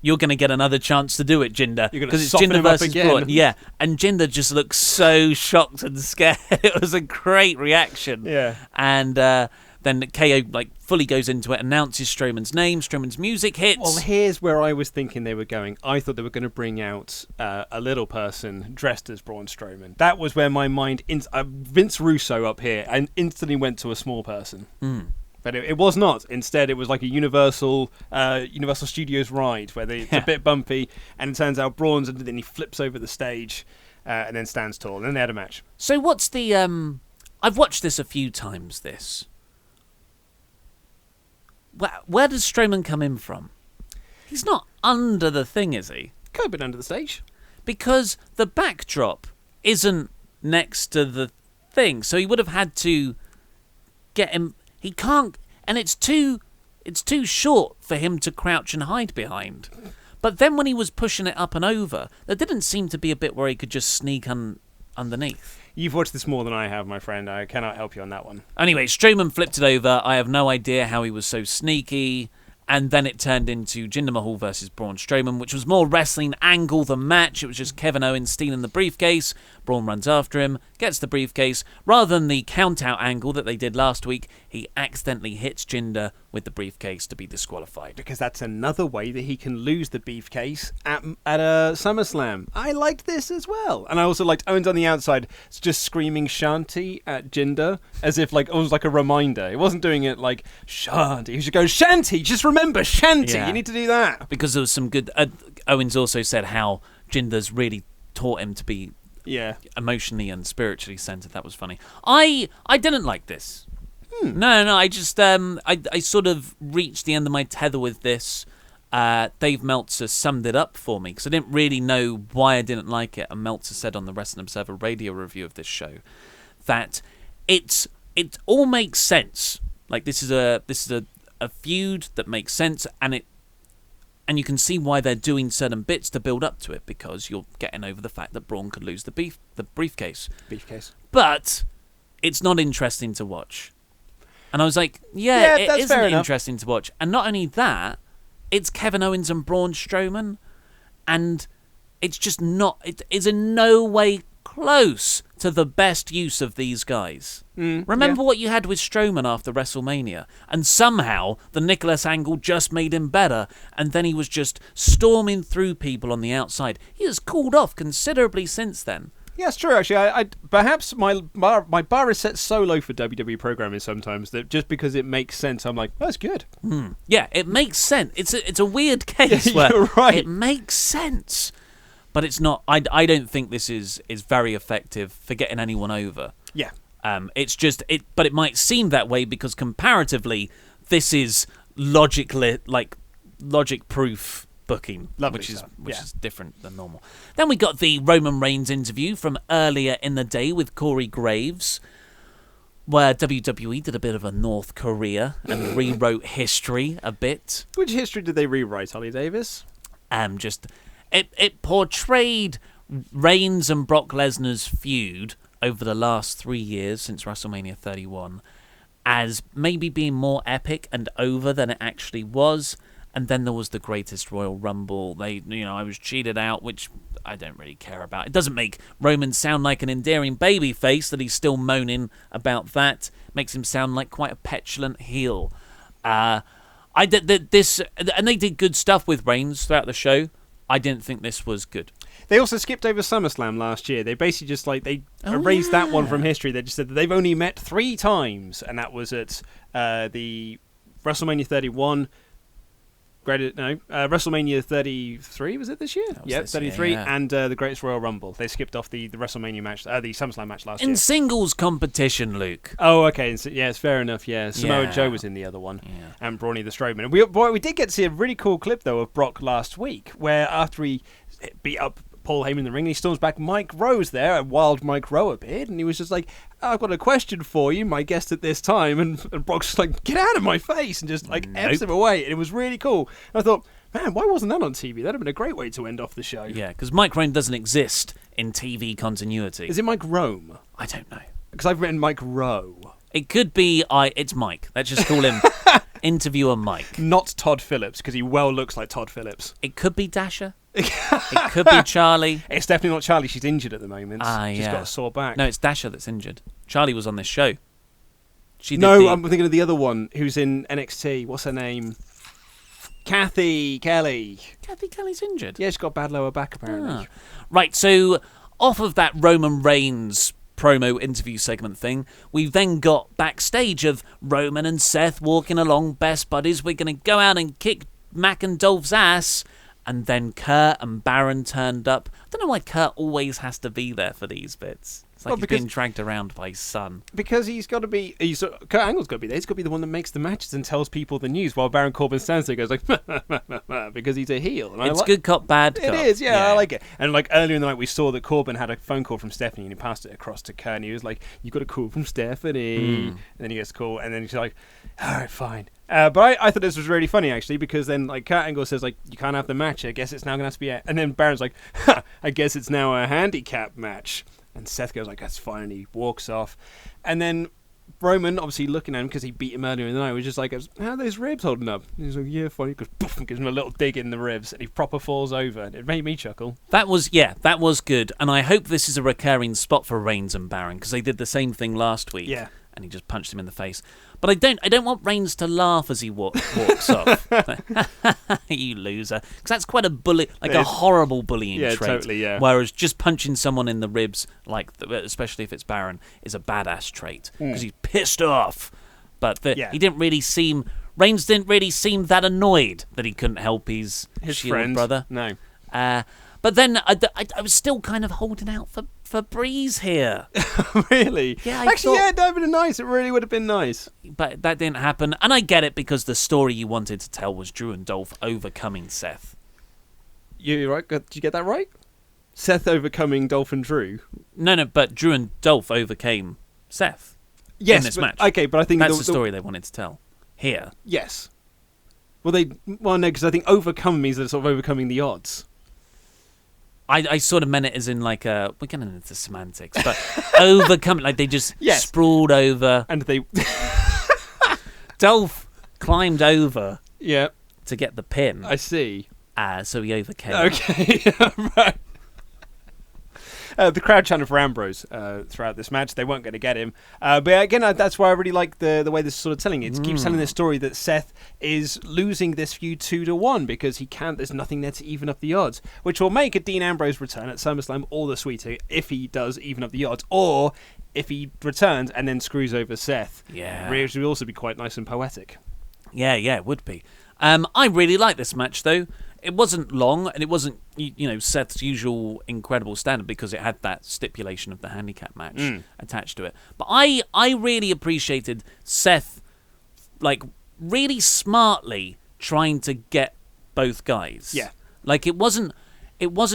Speaker 3: you're going to get another chance to do it, Jinder.
Speaker 4: Because it's
Speaker 3: Jinder versus
Speaker 4: again.
Speaker 3: Braun. Yeah, and Jinder just looks so shocked and scared. It was a great reaction.
Speaker 4: Yeah.
Speaker 3: And then KO fully goes into it, announces Strowman's name, Strowman's music hits.
Speaker 4: Well, here's where I was thinking they were going. I thought they were going to bring out a little person dressed as Braun Strowman. That was where my mind... Vince Russo up here, and instantly went to a small person. But it was not. Instead, it was like a Universal Studios ride where it's a bit bumpy, and it turns out Braun's, and then he flips over the stage and then stands tall. And then they had a match.
Speaker 3: So what's the... I've watched this a few times, this. Where does Strowman come in from? He's not under the thing, is he?
Speaker 4: Could have been under the stage.
Speaker 3: Because the backdrop isn't next to the thing, so he would have had to get him... He can't, and it's too short for him to crouch and hide behind. But then when he was pushing it up and over, there didn't seem to be a bit where he could just sneak underneath.
Speaker 4: You've watched this more than I have, my friend. I cannot help you on that one.
Speaker 3: Anyway, Strowman flipped it over. I have no idea how he was so sneaky. And then it turned into Jinder Mahal versus Braun Strowman, which was more wrestling angle than match. It was just Kevin Owens stealing the briefcase. Braun runs after him, gets the briefcase. Rather than the count-out angle that they did last week, he accidentally hits Jinder with the briefcase to be disqualified.
Speaker 4: Because that's another way that he can lose the briefcase at a SummerSlam. I liked this as well. And I also liked Owens on the outside just screaming Shanty at Jinder as if like almost like a reminder. He wasn't doing it like Shanty. He should go Shanty. Just remember Shanty.
Speaker 3: Yeah.
Speaker 4: You need to do that.
Speaker 3: Because there was some good... Owens also said how Jinder's really taught him to be emotionally and spiritually centered. That was funny. I didn't like this. No, I just I sort of reached the end of my tether with this. Dave Meltzer summed it up for me because I didn't really know why I didn't like it. And Meltzer said on the Wrestling Observer radio review of this show that it all makes sense. Like this is a feud that makes sense, and you can see why they're doing certain bits to build up to it because you're getting over the fact that Braun could lose the briefcase. But it's not interesting to watch. And I was like, it isn't interesting to watch. And not only that, it's Kevin Owens and Braun Strowman, and it's just not. It is in no way close to the best use of these guys. Remember what you had with Strowman after WrestleMania, and somehow the Nicholas angle just made him better, and then he was just storming through people on the outside. He has cooled off considerably since then.
Speaker 4: Yeah, it's true, actually. I perhaps my bar is set so low for WWE programming sometimes that just because it makes sense, I'm like, oh, that's good.
Speaker 3: Yeah, it makes sense. It's a weird case where
Speaker 4: you're right.
Speaker 3: It makes sense, but it's not. I don't think this is very effective for getting anyone over.
Speaker 4: Yeah.
Speaker 3: It's just but it might seem that way because comparatively, this is logic proof booking, which is different than normal. Then we got the Roman Reigns interview from earlier in the day with Corey Graves, where WWE did a bit of a North Korea and rewrote history a bit.
Speaker 4: Which history did they rewrite, Holly Davis?
Speaker 3: It portrayed Reigns and Brock Lesnar's feud over the last 3 years since WrestleMania 31 as maybe being more epic and over than it actually was. And then there was the Greatest Royal Rumble. I was cheated out, which I don't really care about. It doesn't make Roman sound like an endearing baby face that he's still moaning about that. Makes him sound like quite a petulant heel. I did this, and they did good stuff with Reigns throughout the show. I didn't think this was good.
Speaker 4: They also skipped over SummerSlam last year. They basically just erased that one from history. They just said that they've only met 3 times, and that was at the WrestleMania 31. WrestleMania 33, was it this year? Yeah, 33, and the Greatest Royal Rumble. They skipped off the WrestleMania match, the SummerSlam match last year.
Speaker 3: In singles competition, Luke.
Speaker 4: Oh, okay. Yeah, it's fair enough, yeah. Samoa Joe was in the other one, and Brawny the Strowman. We did get to see a really cool clip, though, of Brock last week, where after he beat up Paul Heyman in the ring, and he storms back. Mike Rowe's there, a wild Mike Rowe appeared, and he was just like, I've got a question for you, my guest at this time, and Brock's just like, get out of my face, and just like F's him away, and it was really cool. And I thought, man, why wasn't that on TV? That'd have been a great way to end off the show.
Speaker 3: Yeah, because Mike Rowe doesn't exist in TV continuity.
Speaker 4: Is it Mike Rome?
Speaker 3: I don't know.
Speaker 4: Because I've written Mike Rowe.
Speaker 3: It could be, it's Mike. Let's just call him Interviewer Mike.
Speaker 4: Not Todd Phillips, because he well looks like Todd Phillips.
Speaker 3: It could be Dasher. It could be Charlie.
Speaker 4: It's definitely not Charlie. She's injured at the moment. She's got a sore back.
Speaker 3: No, it's Dasher that's injured. Charlie was on this show.
Speaker 4: I'm thinking of the other one who's in NXT. What's her name? Kathy Kelly.
Speaker 3: Kathy Kelly's injured?
Speaker 4: Yeah, she's got bad lower back, apparently.
Speaker 3: Right, so off of that Roman Reigns promo interview segment thing, we've then got backstage of Roman and Seth walking along, best buddies. We're going to go out and kick Mac and Dolph's ass. And then Kurt and Baron turned up. I don't know why Kurt always has to be there for these bits. It's like he's being dragged around by his son. Because
Speaker 4: he's got to be... Kurt Angle's got to be there. He's got to be the one that makes the matches and tells people the news, while Baron Corbin stands there and goes like, because he's a heel. And
Speaker 3: it's good cop, bad cop.
Speaker 4: It is, yeah, I like it. And like earlier in the night, we saw that Corbin had a phone call from Stephanie, and he passed it across to Kurt, and he was like, you got a call from Stephanie. And then he gets a call, and then he's like, all right, fine. But I thought this was really funny, actually, because then like Kurt Angle says, like, you can't have the match. I guess it's now going to have to be and then Baron's like, I guess it's now a handicap match. And Seth goes like, that's fine, and he walks off. And then Roman, obviously looking at him because he beat him earlier in the night, was just like, how are those ribs holding up? And he's like, yeah, fine. He goes, poof, and gives him a little dig in the ribs, and he proper falls over. It made me chuckle.
Speaker 3: That was good. And I hope this is a recurring spot for Reigns and Baron, because they did the same thing last week.
Speaker 4: Yeah.
Speaker 3: And he just punched him in the face. But I don't want Reigns to laugh as he walks off. You loser. Because that's quite a bully, like a horrible bullying trait.
Speaker 4: Totally, yeah.
Speaker 3: Whereas just punching someone in the ribs, like especially if it's Baron, is a badass trait. Because he's pissed off. But he didn't really seem... Reigns didn't really seem that annoyed that he couldn't help his Shield
Speaker 4: friend.
Speaker 3: brother.
Speaker 4: No.
Speaker 3: But then I was still kind of holding out for Breeze here.
Speaker 4: Really?
Speaker 3: Yeah,
Speaker 4: Actually, that would have been nice. It really would have been nice.
Speaker 3: But that didn't happen. And I get it, because the story you wanted to tell was Drew and Dolph overcoming Seth.
Speaker 4: You're right. Did you get that right? Seth overcoming Dolph and Drew?
Speaker 3: No, but Drew and Dolph overcame Seth in this match.
Speaker 4: Okay, but I think
Speaker 3: that's the story they wanted to tell here.
Speaker 4: Yes. Well, no, because I think overcome means they're sort of overcoming the odds.
Speaker 3: I sort of meant it as in like we're getting into semantics, but overcome, like they just sprawled over.
Speaker 4: And they...
Speaker 3: Dolph climbed over
Speaker 4: to
Speaker 3: get the pin.
Speaker 4: I see.
Speaker 3: So he overcame.
Speaker 4: Okay, right. The crowd chanted for Ambrose throughout this match. They weren't going to get him. But again, that's why I really like the way this is sort of telling it. It keeps telling this story that Seth is losing this feud 2-1 because there's nothing there to even up the odds, which will make a Dean Ambrose return at SummerSlam all the sweeter if he does even up the odds, or if he returns and then screws over Seth.
Speaker 3: Yeah.
Speaker 4: Which would also be quite nice and poetic.
Speaker 3: Yeah, it would be. I really like this match, though. It wasn't long, and it wasn't, Seth's usual incredible standard, because it had that stipulation of the handicap match attached to it. But I really appreciated Seth, like, really smartly trying to get both guys.
Speaker 4: Yeah.
Speaker 3: Like, it wasn't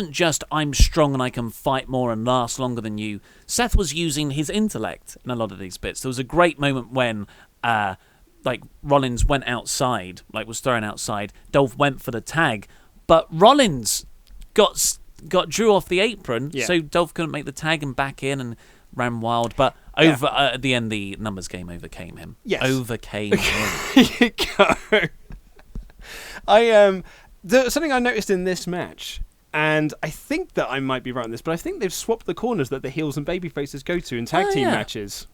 Speaker 3: just, I'm strong and I can fight more and last longer than you. Seth was using his intellect in a lot of these bits. There was a great moment when... Rollins went outside, was thrown outside. Dolph went for the tag, but Rollins got Drew off the apron, so Dolph couldn't make the tag and back in and ran wild. But at the end, the numbers game overcame him.
Speaker 4: Yes.
Speaker 3: Overcame him.
Speaker 4: You go. Something I noticed in this match, and I think that I might be right on this, but I think they've swapped the corners that the heels and babyfaces go to in tag team matches.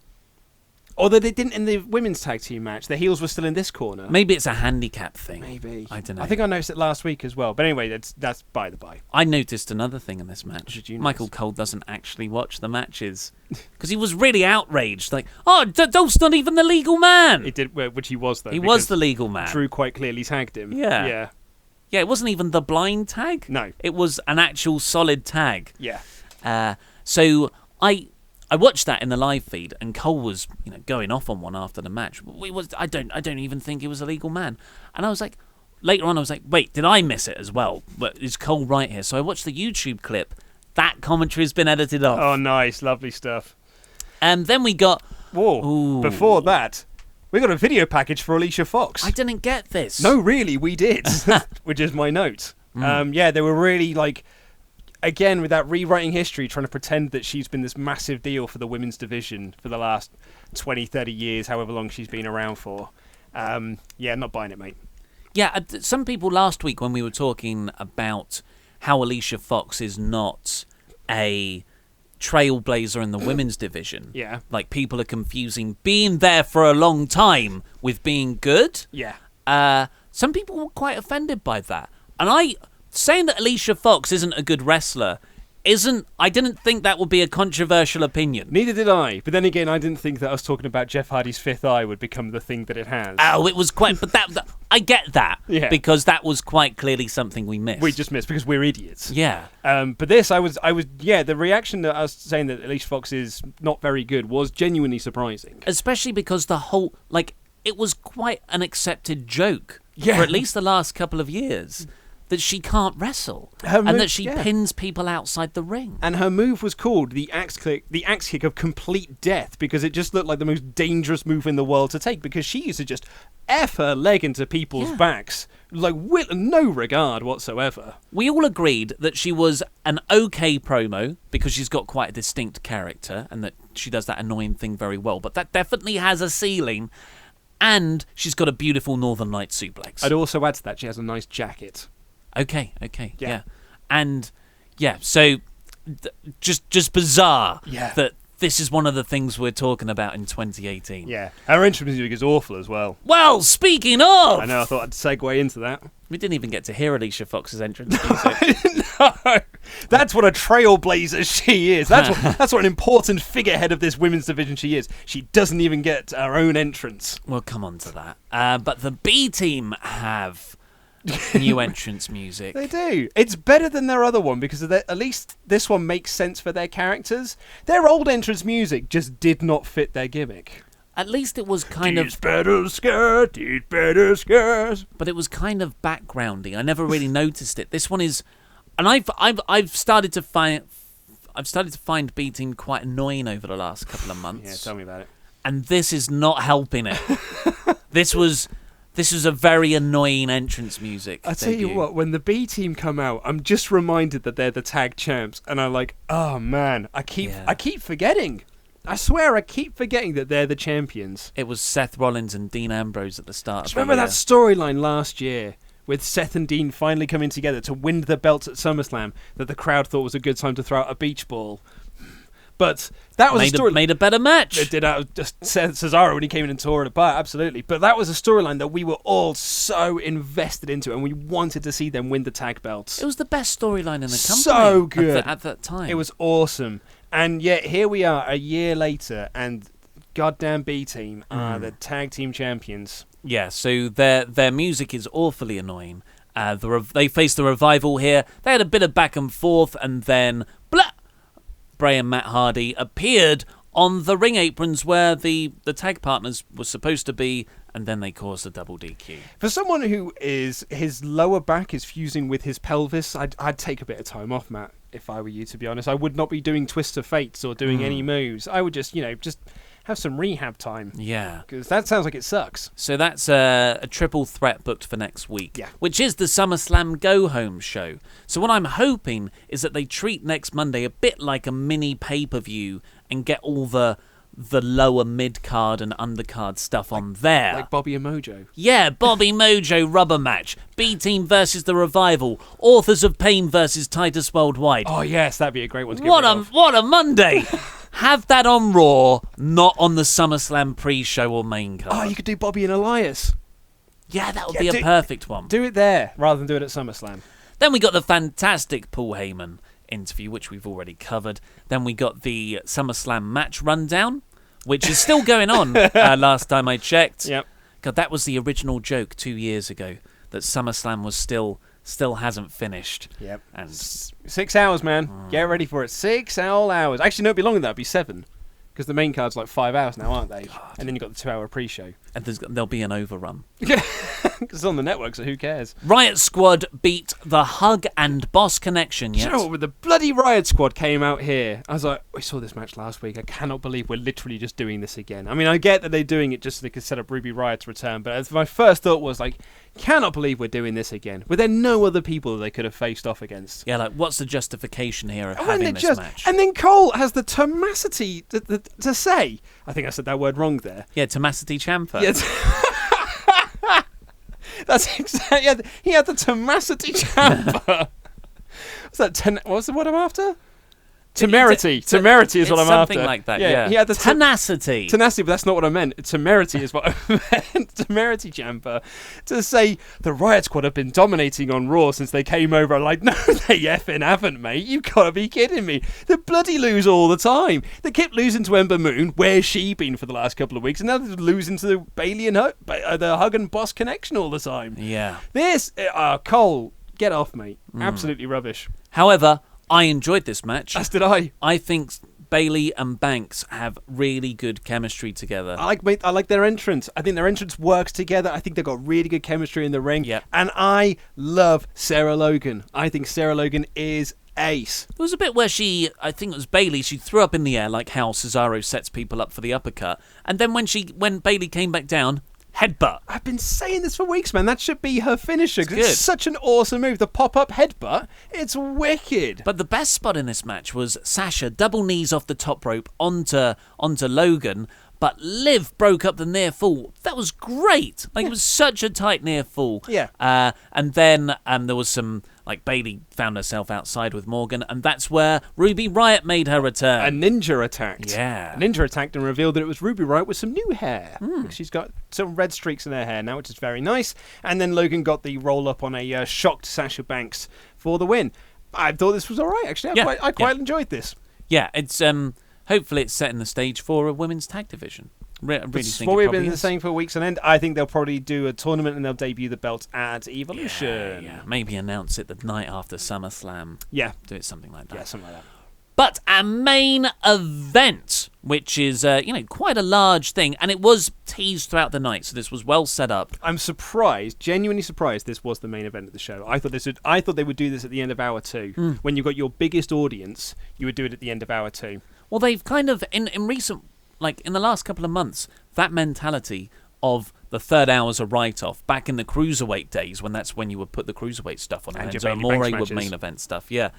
Speaker 4: Although they didn't in the women's tag team match. The heels were still in this corner.
Speaker 3: Maybe it's a handicap thing.
Speaker 4: Maybe.
Speaker 3: I don't know.
Speaker 4: I think I noticed it last week as well. But anyway, that's by the by.
Speaker 3: I noticed another thing in this match.
Speaker 4: What did you
Speaker 3: Michael
Speaker 4: notice?
Speaker 3: Cole doesn't actually watch the matches. Because he was really outraged. Like, Dolph's not even the legal man.
Speaker 4: It did, which he was, though.
Speaker 3: He was the legal man.
Speaker 4: Drew quite clearly tagged him.
Speaker 3: Yeah. Yeah, it wasn't even the blind tag.
Speaker 4: No.
Speaker 3: It was an actual solid tag.
Speaker 4: Yeah.
Speaker 3: So I watched that in the live feed, and Cole was, going off on one after the match. I don't even think he was a legal man. And I was like, later on, I was like, wait, did I miss it as well? But is Cole right here? So I watched the YouTube clip. That commentary has been edited off.
Speaker 4: Oh, nice, lovely stuff.
Speaker 3: And then we got.
Speaker 4: Whoa! Before that, we got a video package for Alicia Fox.
Speaker 3: I didn't get this.
Speaker 4: No, really, we did. Which is my note. They were really again, with that rewriting history, trying to pretend that she's been this massive deal for the women's division for the last 20, 30 years, however long she's been around for. Not buying it, mate.
Speaker 3: Yeah, some people last week when we were talking about how Alicia Fox is not a trailblazer in the women's division.
Speaker 4: Yeah.
Speaker 3: Like, people are confusing being there for a long time with being good.
Speaker 4: Yeah.
Speaker 3: Some people were quite offended by that. And saying that Alicia Fox isn't a good wrestler I didn't think that would be a controversial opinion.
Speaker 4: Neither did I. But then again, I didn't think that us talking about Jeff Hardy's fifth eye would become the thing that it has.
Speaker 3: Oh, it was quite... But that I get that.
Speaker 4: Yeah.
Speaker 3: Because that was quite clearly something we missed.
Speaker 4: We just missed because we're idiots.
Speaker 3: Yeah.
Speaker 4: But this, the reaction that us saying that Alicia Fox is not very good was genuinely surprising.
Speaker 3: Especially because the whole... it was quite an accepted joke.
Speaker 4: Yeah.
Speaker 3: For at least the last couple of years. that she can't wrestle
Speaker 4: Her
Speaker 3: and
Speaker 4: move-
Speaker 3: that she
Speaker 4: yeah.
Speaker 3: pins people outside the ring.
Speaker 4: And her move was called the axe kick of complete death, because it just looked like the most dangerous move in the world to take, because she used to just F her leg into people's backs, like with no regard whatsoever.
Speaker 3: We all agreed that she was an okay promo because she's got quite a distinct character and that she does that annoying thing very well, but that definitely has a ceiling, and she's got a beautiful Northern Light suplex.
Speaker 4: I'd also add to that, she has a nice jacket.
Speaker 3: Okay, yeah. And, yeah, so just bizarre that this is one of the things we're talking about in 2018.
Speaker 4: Yeah. Her entrance music is awful as well.
Speaker 3: Well, speaking of...
Speaker 4: I know, I thought I'd segue into that.
Speaker 3: We didn't even get to hear Alicia Fox's entrance music.
Speaker 4: No, that's what a trailblazer she is. That's what an important figurehead of this women's division she is. She doesn't even get her own entrance.
Speaker 3: We'll come on to that. But the B team have new entrance music.
Speaker 4: They do. It's better than their other one because at least this one makes sense for their characters. Their old entrance music just did not fit their gimmick.
Speaker 3: At least it was kind of...
Speaker 4: better skirt, better skirt.
Speaker 3: But it was kind of backgroundy. I never really noticed it. This one is... And I've started to find B Team quite annoying over the last couple of months.
Speaker 4: Yeah, tell me about it.
Speaker 3: And this is not helping it. This was a very annoying entrance music.
Speaker 4: I tell you what, when the B Team come out, I'm just reminded that they're the tag champs, and I'm like, oh man, I keep forgetting. I swear, I keep forgetting that they're the champions.
Speaker 3: It was Seth Rollins and Dean Ambrose at the start.
Speaker 4: Just remember that storyline last year with Seth and Dean finally coming together to win the belts at SummerSlam that the crowd thought was a good time to throw out a beach ball. But that was
Speaker 3: made a better match.
Speaker 4: It did out just Cesaro when he came in and tore it apart, absolutely. But that was a storyline that we were all so invested into, and we wanted to see them win the tag belts.
Speaker 3: It was the best storyline in the company.
Speaker 4: So good
Speaker 3: at that time.
Speaker 4: It was awesome, and yet here we are a year later, and goddamn B Team are the tag team champions.
Speaker 3: Yeah, so their music is awfully annoying. They faced the Revival here. They had a bit of back and forth, and then blah, Bray and Matt Hardy appeared on the ring aprons where the tag partners were supposed to be, and then they caused a double DQ.
Speaker 4: For someone who is his lower back is fusing with his pelvis, I'd take a bit of time off, Matt. If I were you, to be honest, I would not be doing Twist of Fates or doing any moves. I would just have some rehab time.
Speaker 3: Yeah.
Speaker 4: Because that sounds like it sucks.
Speaker 3: So that's a triple threat booked for next week,
Speaker 4: yeah,
Speaker 3: which is the SummerSlam Go-Home show. So what I'm hoping is that they treat next Monday a bit like a mini pay-per-view and get all the lower mid-card and undercard stuff on there.
Speaker 4: Like Bobby and Mojo.
Speaker 3: Yeah, Bobby Mojo rubber match. B-Team versus the Revival. Authors of Pain versus Titus Worldwide.
Speaker 4: Oh, yes, that'd be a great one to get
Speaker 3: What
Speaker 4: rid
Speaker 3: a Monday! Have that on Raw, not on the SummerSlam pre-show or main card.
Speaker 4: Oh, you could do Bobby and Elias.
Speaker 3: Yeah, that would be a perfect one.
Speaker 4: Do it there rather than do it at SummerSlam.
Speaker 3: Then we got the fantastic Paul Heyman interview, which we've already covered. Then we got the SummerSlam match rundown, which is still going on last time I checked.
Speaker 4: Yep.
Speaker 3: God, that was the original joke 2 years ago, that SummerSlam was still hasn't finished.
Speaker 4: Yep.
Speaker 3: And
Speaker 4: 6 hours, man. Get ready for it. 6 whole hours. Actually, no, it'd be longer than that. It'd be 7. Because the main card's like 5 hours now, aren't they? God. And then you've got the 2-hour pre-show.
Speaker 3: And there'll be an overrun.
Speaker 4: Because it's on the network, so who cares?
Speaker 3: Riott Squad beat the Hug and Boss Connection.
Speaker 4: Do you know what? When the bloody Riott Squad came out here, I was like, we saw this match last week. I cannot believe we're literally just doing this again. I mean, I get that they're doing it just so they could set up Ruby Riott's return, but my first thought was like, cannot believe we're doing this again. Were there no other people they could have faced off against?
Speaker 3: Yeah, like, what's the justification here of having this match?
Speaker 4: And then Cole has the tenacity to say, I think I said that word wrong there.
Speaker 3: Yeah, tenacity Ciampa.
Speaker 4: Yeah, that's exactly. He had the tenacity Ciampa. What's the word I'm after? Temerity. Temerity is what I'm after.
Speaker 3: Something like that, yeah.
Speaker 4: He had the
Speaker 3: tenacity.
Speaker 4: Tenacity, but that's not what I meant. Temerity is what I meant. Temerity Ciampa. To say the Riott Squad have been dominating on Raw since they came over. I'm like, no, they effing haven't, mate. You've got to be kidding me. They bloody lose all the time. They kept losing to Ember Moon. Where's she been for the last couple of weeks? And now they're losing to Bayley and the Hug and Boss Connection all the time.
Speaker 3: Yeah.
Speaker 4: Cole, get off, mate. Absolutely rubbish.
Speaker 3: However, I enjoyed this match.
Speaker 4: As did I.
Speaker 3: I think Bayley and Banks have really good chemistry together.
Speaker 4: I like their entrance. I think their entrance works together. I think they've got really good chemistry in the ring.
Speaker 3: Yep.
Speaker 4: And I love Sarah Logan. I think Sarah Logan is ace.
Speaker 3: There was a bit where I think it was Bayley, she threw up in the air like how Cesaro sets people up for the uppercut. And then when Bayley came back down, headbutt.
Speaker 4: I've been saying this for weeks, man. That should be her finisher.
Speaker 3: It's
Speaker 4: It's such an awesome move. The pop-up headbutt. It's wicked.
Speaker 3: But the best spot in this match was Sasha double knees off the top rope onto Logan, but Liv broke up the near fall. That was great. It was such a tight near fall.
Speaker 4: Yeah.
Speaker 3: And then there was some, Bayley found herself outside with Morgan, and that's where Ruby Riott made her return.
Speaker 4: A ninja attacked.
Speaker 3: Yeah.
Speaker 4: A ninja attacked and revealed that it was Ruby Riott with some new hair. She's got some red streaks in her hair now, which is very nice. And then Logan got the roll-up on a shocked Sasha Banks for the win. I thought this was all right, actually. I quite enjoyed this.
Speaker 3: Yeah, it's hopefully it's setting the stage for a women's tag division. Really think
Speaker 4: what
Speaker 3: it
Speaker 4: we've
Speaker 3: probably
Speaker 4: been
Speaker 3: is.
Speaker 4: saying for weeks on end. I think they'll probably do a tournament and they'll debut the belts at Evolution.
Speaker 3: Yeah, maybe announce it the night after SummerSlam.
Speaker 4: Yeah.
Speaker 3: Do it something like that.
Speaker 4: Yeah, something like that.
Speaker 3: But our main event, which is quite a large thing, and it was teased throughout the night, so this was well set up.
Speaker 4: I'm surprised, genuinely surprised, this was the main event of the show. I thought they would do this at the end of hour 2. When you've got your biggest audience, you would do it at the end of hour 2.
Speaker 3: Well, they've kind of in recent, in the last couple of months, that mentality of the third hour's a write-off. Back in the cruiserweight days, that's when you would put the cruiserweight stuff on,
Speaker 4: And your
Speaker 3: so
Speaker 4: Bayley
Speaker 3: more
Speaker 4: Banks
Speaker 3: would
Speaker 4: matches.
Speaker 3: main event stuff. Yeah.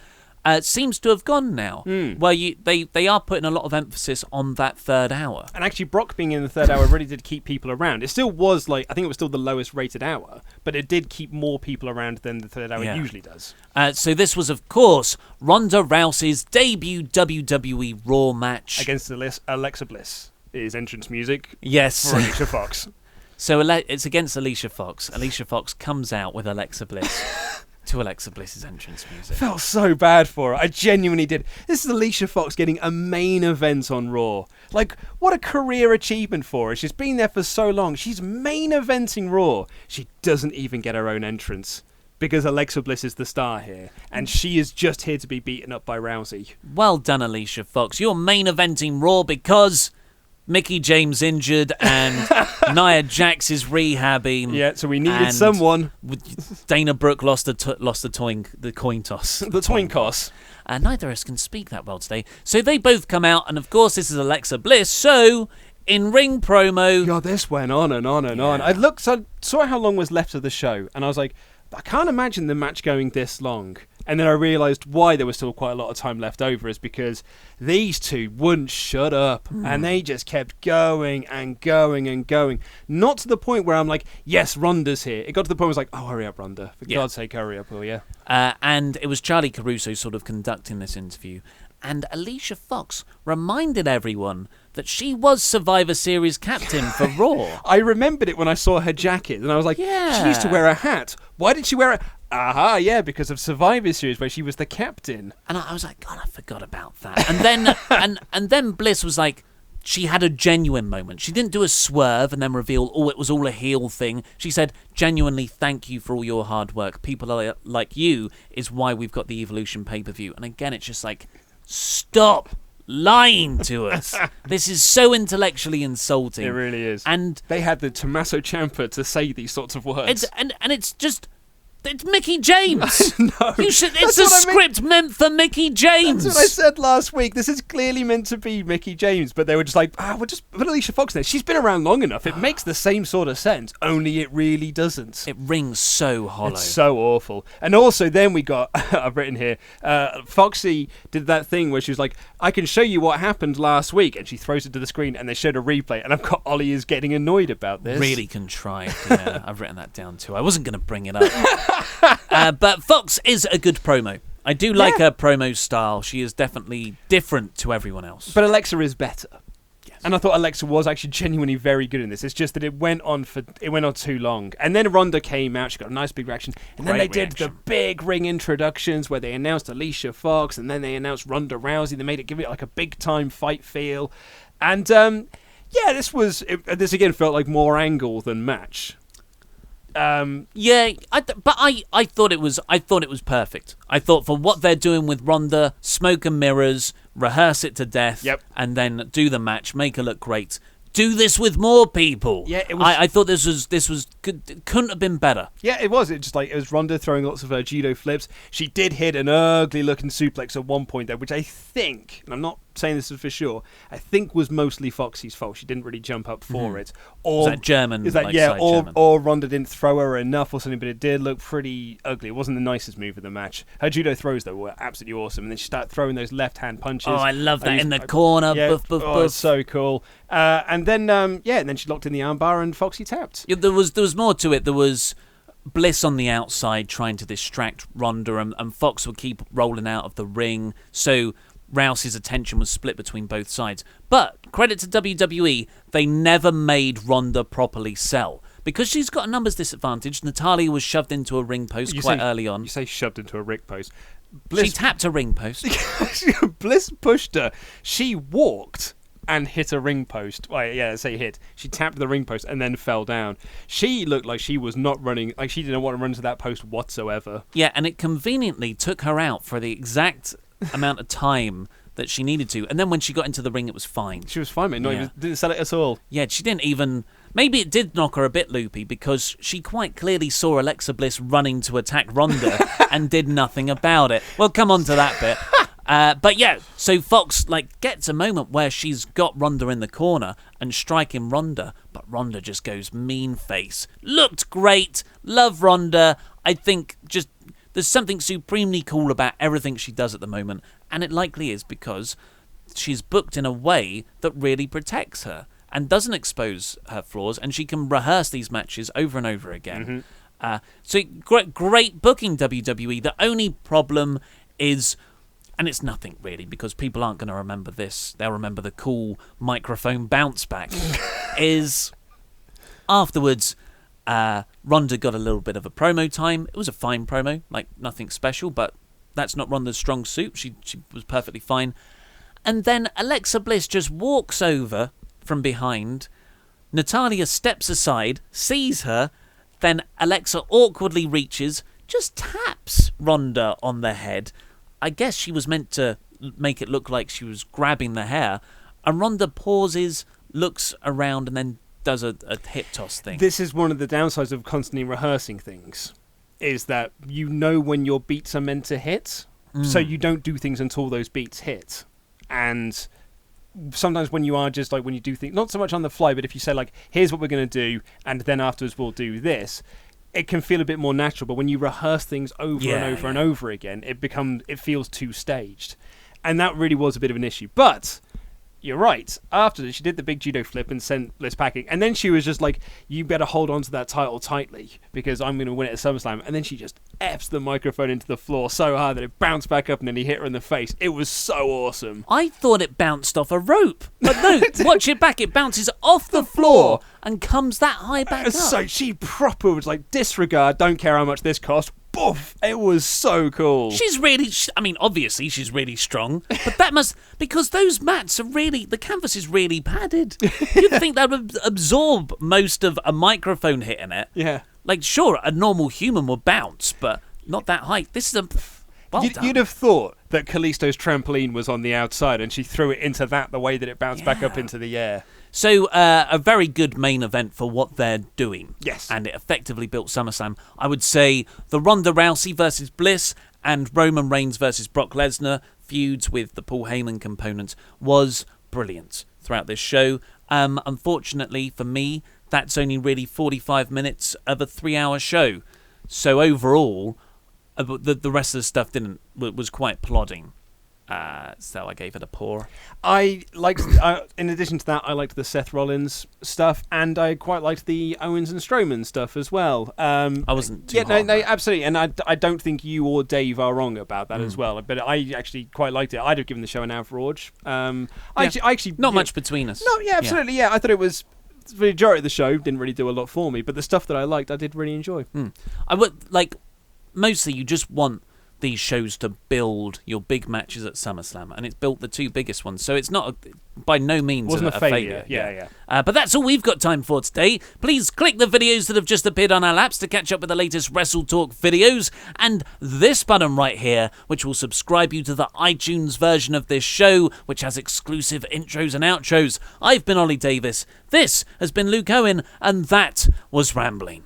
Speaker 3: Seems to have gone now, where they are putting a lot of emphasis on that third hour.
Speaker 4: And actually, Brock being in the third hour really did keep people around. It still was I think it was still the lowest rated hour, but it did keep more people around than the third hour usually does.
Speaker 3: So this was, of course, Ronda Rousey's debut WWE Raw match
Speaker 4: Against Alexa Bliss is entrance music.
Speaker 3: Yes.
Speaker 4: For Alicia Fox.
Speaker 3: So it's against Alicia Fox. Alicia Fox comes out with Alexa Bliss. To Alexa Bliss's entrance music.
Speaker 4: Felt so bad for her. I genuinely did. This is Alicia Fox getting a main event on Raw. What a career achievement for her. She's been there for so long. She's main eventing Raw. She doesn't even get her own entrance because Alexa Bliss is the star here, and she is just here to be beaten up by Rousey.
Speaker 3: Well done, Alicia Fox. You're main eventing Raw because Mickie James injured and Nia Jax is rehabbing.
Speaker 4: Yeah, so we needed someone.
Speaker 3: Dana Brooke lost the coin toss.
Speaker 4: The coin toss.
Speaker 3: Neither of us can speak that well today. So they both come out, and of course this is Alexa Bliss. So in ring promo,
Speaker 4: God, this went on and on and on. I saw how long was left of the show, and I was like, I can't imagine the match going this long. And then I realised why there was still quite a lot of time left over is because these two wouldn't shut up. And they just kept going and going and going. Not to the point where I'm like, yes, Ronda's here. It got to the point where I was like, oh, hurry up, Ronda. For God's sake, hurry up, will ya?
Speaker 3: And it was Charlie Caruso sort of conducting this interview. And Alicia Fox reminded everyone that she was Survivor Series captain for Raw.
Speaker 4: I remembered it when I saw her jacket. And I was like,
Speaker 3: yeah.
Speaker 4: She used to wear a hat. Why did she wear it? Aha, yeah, because of Survivor Series where she was the captain.
Speaker 3: And I was like, God, I forgot about that. And then and then Bliss was like, she had a genuine moment. She didn't do a swerve and then reveal, it was all a heel thing. She said, genuinely, thank you for all your hard work. People like you is why we've got the Evolution pay-per-view. And again, it's just like, stop lying to us. This is so intellectually insulting.
Speaker 4: It really is.
Speaker 3: And
Speaker 4: they had the Tommaso Ciampa to say these sorts of words.
Speaker 3: It's Mickie James.
Speaker 4: No,
Speaker 3: it's a script meant for Mickie James.
Speaker 4: That's what I said last week. This is clearly meant to be Mickie James, but they were just like, we'll just put Alicia Fox there. She's been around long enough. It makes the same sort of sense, only it really doesn't.
Speaker 3: It rings so hollow.
Speaker 4: It's so awful. And also then we got, I've written here, Foxy did that thing where she was like, I can show you what happened last week, and she throws it to the screen, and they showed a replay, and I've got Ollie is getting annoyed about this.
Speaker 3: Really contrived, yeah. I've written that down too. I wasn't going to bring it up. But Fox is a good promo. I do like her promo style. She is definitely different to everyone else.
Speaker 4: But Alexa is better.
Speaker 3: Yes.
Speaker 4: And I thought Alexa was actually genuinely very good in this. It's just that it went on too long. And then Ronda came out. She got a nice big reaction. And then they did the big ring introductions where they announced Alicia Fox and then they announced Ronda Rousey. They give it like a big time fight feel. And this again felt like more angle than match.
Speaker 3: Yeah, but I thought it was perfect. I thought for what they're doing with Ronda, smoke and mirrors, rehearse it to death, and then do the match, make her look great. Do this with more people.
Speaker 4: Yeah, it was.
Speaker 3: I thought this was couldn't have been better.
Speaker 4: Yeah, it was. It was Ronda throwing lots of her judo flips. She did hit an ugly looking suplex at one point there, which I think, and I'm not saying this is for sure, I think was mostly Foxy's fault. She didn't really jump up for it. Or
Speaker 3: is that German?
Speaker 4: Is that
Speaker 3: like,
Speaker 4: or
Speaker 3: German?
Speaker 4: Ronda didn't throw her enough or something, but it did look pretty ugly. It wasn't the nicest move of the match. Her judo throws though were absolutely awesome, and then she started throwing those left hand punches.
Speaker 3: Oh, I love that in the corner.
Speaker 4: Yeah,
Speaker 3: Buff, buff, buff.
Speaker 4: It's so cool. And then she locked in the armbar and Foxy tapped.
Speaker 3: Yeah, there was more to it. There was Bliss on the outside trying to distract Ronda, and Fox would keep rolling out of the ring. So Rousey's attention was split between both sides. But credit to WWE, they never made Ronda properly sell. Because she's got a numbers disadvantage, Natalya was shoved into a ring post early on.
Speaker 4: You say shoved into a ring post.
Speaker 3: She tapped a ring post.
Speaker 4: Bliss pushed her. She walked and hit a ring post. Well, yeah, say hit. She tapped the ring post and then fell down. She looked like she was not running, like she didn't want to run to that post whatsoever.
Speaker 3: Yeah, and it conveniently took her out for the exact amount of time that she needed to. And then when she got into the ring, it was fine.
Speaker 4: She was fine, mate. Didn't sell it at all.
Speaker 3: Yeah, she didn't even... Maybe it did knock her a bit loopy because she quite clearly saw Alexa Bliss running to attack Ronda and did nothing about it. We'll come on to that bit. But yeah, so Fox gets a moment where she's got Ronda in the corner and striking Ronda, but Ronda just goes mean face. Looked great. Love Ronda. I think just there's something supremely cool about everything she does at the moment, and it likely is because she's booked in a way that really protects her and doesn't expose her flaws, and she can rehearse these matches over and over again. So great booking, WWE. The only problem is, and it's nothing really because people aren't going to remember this, they'll remember the cool microphone bounce back, is afterwards Ronda got a little bit of a promo time. It was a fine promo, nothing special, but that's not Ronda's strong suit. She was perfectly fine. And then Alexa Bliss just walks over from behind. Natalya steps aside, sees her, then Alexa awkwardly reaches, just taps Ronda on the head. I guess she was meant to make it look like she was grabbing the hair, and Ronda pauses, looks around, and then does a hip toss thing.
Speaker 4: This is one of the downsides of constantly rehearsing things, is that you know when your beats are meant to hit, so you don't do things until those beats hit. And sometimes when you are just when you do things, not so much on the fly, but if you say here's what we're going to do, and then afterwards we'll do this, it can feel a bit more natural. But when you rehearse things over and over and over again, it feels too staged. And that really was a bit of an issue. But you're right. After this, she did the big judo flip and sent Bliss packing. And then she was just you better hold on to that title tightly because I'm going to win it at SummerSlam. And then she just F's the microphone into the floor so hard that it bounced back up and then he hit her in the face. It was so awesome.
Speaker 3: I thought it bounced off a rope. But no, watch it back. It bounces off the floor and comes that high back up.
Speaker 4: So she proper was disregard, don't care how much this cost. Boof! It was so cool.
Speaker 3: She's really, obviously she's really strong, but that must, because those mats are really, the canvas is really padded. You'd think that would absorb most of a microphone hitting it.
Speaker 4: Yeah.
Speaker 3: Sure, a normal human would bounce, but not that high. This is
Speaker 4: You'd have thought that Kalisto's trampoline was on the outside and she threw it into that the way that it bounced back up into the air.
Speaker 3: So a very good main event for what they're doing.
Speaker 4: Yes.
Speaker 3: And it effectively built SummerSlam. I would say the Ronda Rousey versus Bliss and Roman Reigns versus Brock Lesnar feuds with the Paul Heyman component was brilliant throughout this show. Unfortunately for me, that's only really 45 minutes of a 3-hour show. So overall, the rest of the stuff was quite plodding. So I gave it a poor.
Speaker 4: I liked, in addition to that, I liked the Seth Rollins stuff, and I quite liked the Owens and Strowman stuff as well.
Speaker 3: I wasn't too hot
Speaker 4: no, absolutely, and I don't think you or Dave are wrong about that as well. But I actually quite liked it. I'd have given the show an average. I actually
Speaker 3: not much between us.
Speaker 4: No, yeah, absolutely, yeah. I thought it was. The majority of the show didn't really do a lot for me, but the stuff that I liked, I did really enjoy.
Speaker 3: I would mostly you just want these shows to build your big matches at SummerSlam, and it's built the 2 biggest ones. So it's not by no means
Speaker 4: Wasn't
Speaker 3: a
Speaker 4: failure.
Speaker 3: failure.
Speaker 4: Yeah.
Speaker 3: But that's all we've got time for today. Please click the videos that have just appeared on our laps to catch up with the latest WrestleTalk videos, and this button right here, which will subscribe you to the iTunes version of this show, which has exclusive intros and outros. I've been Ollie Davis, this has been Luke Owen, and that was Rambling.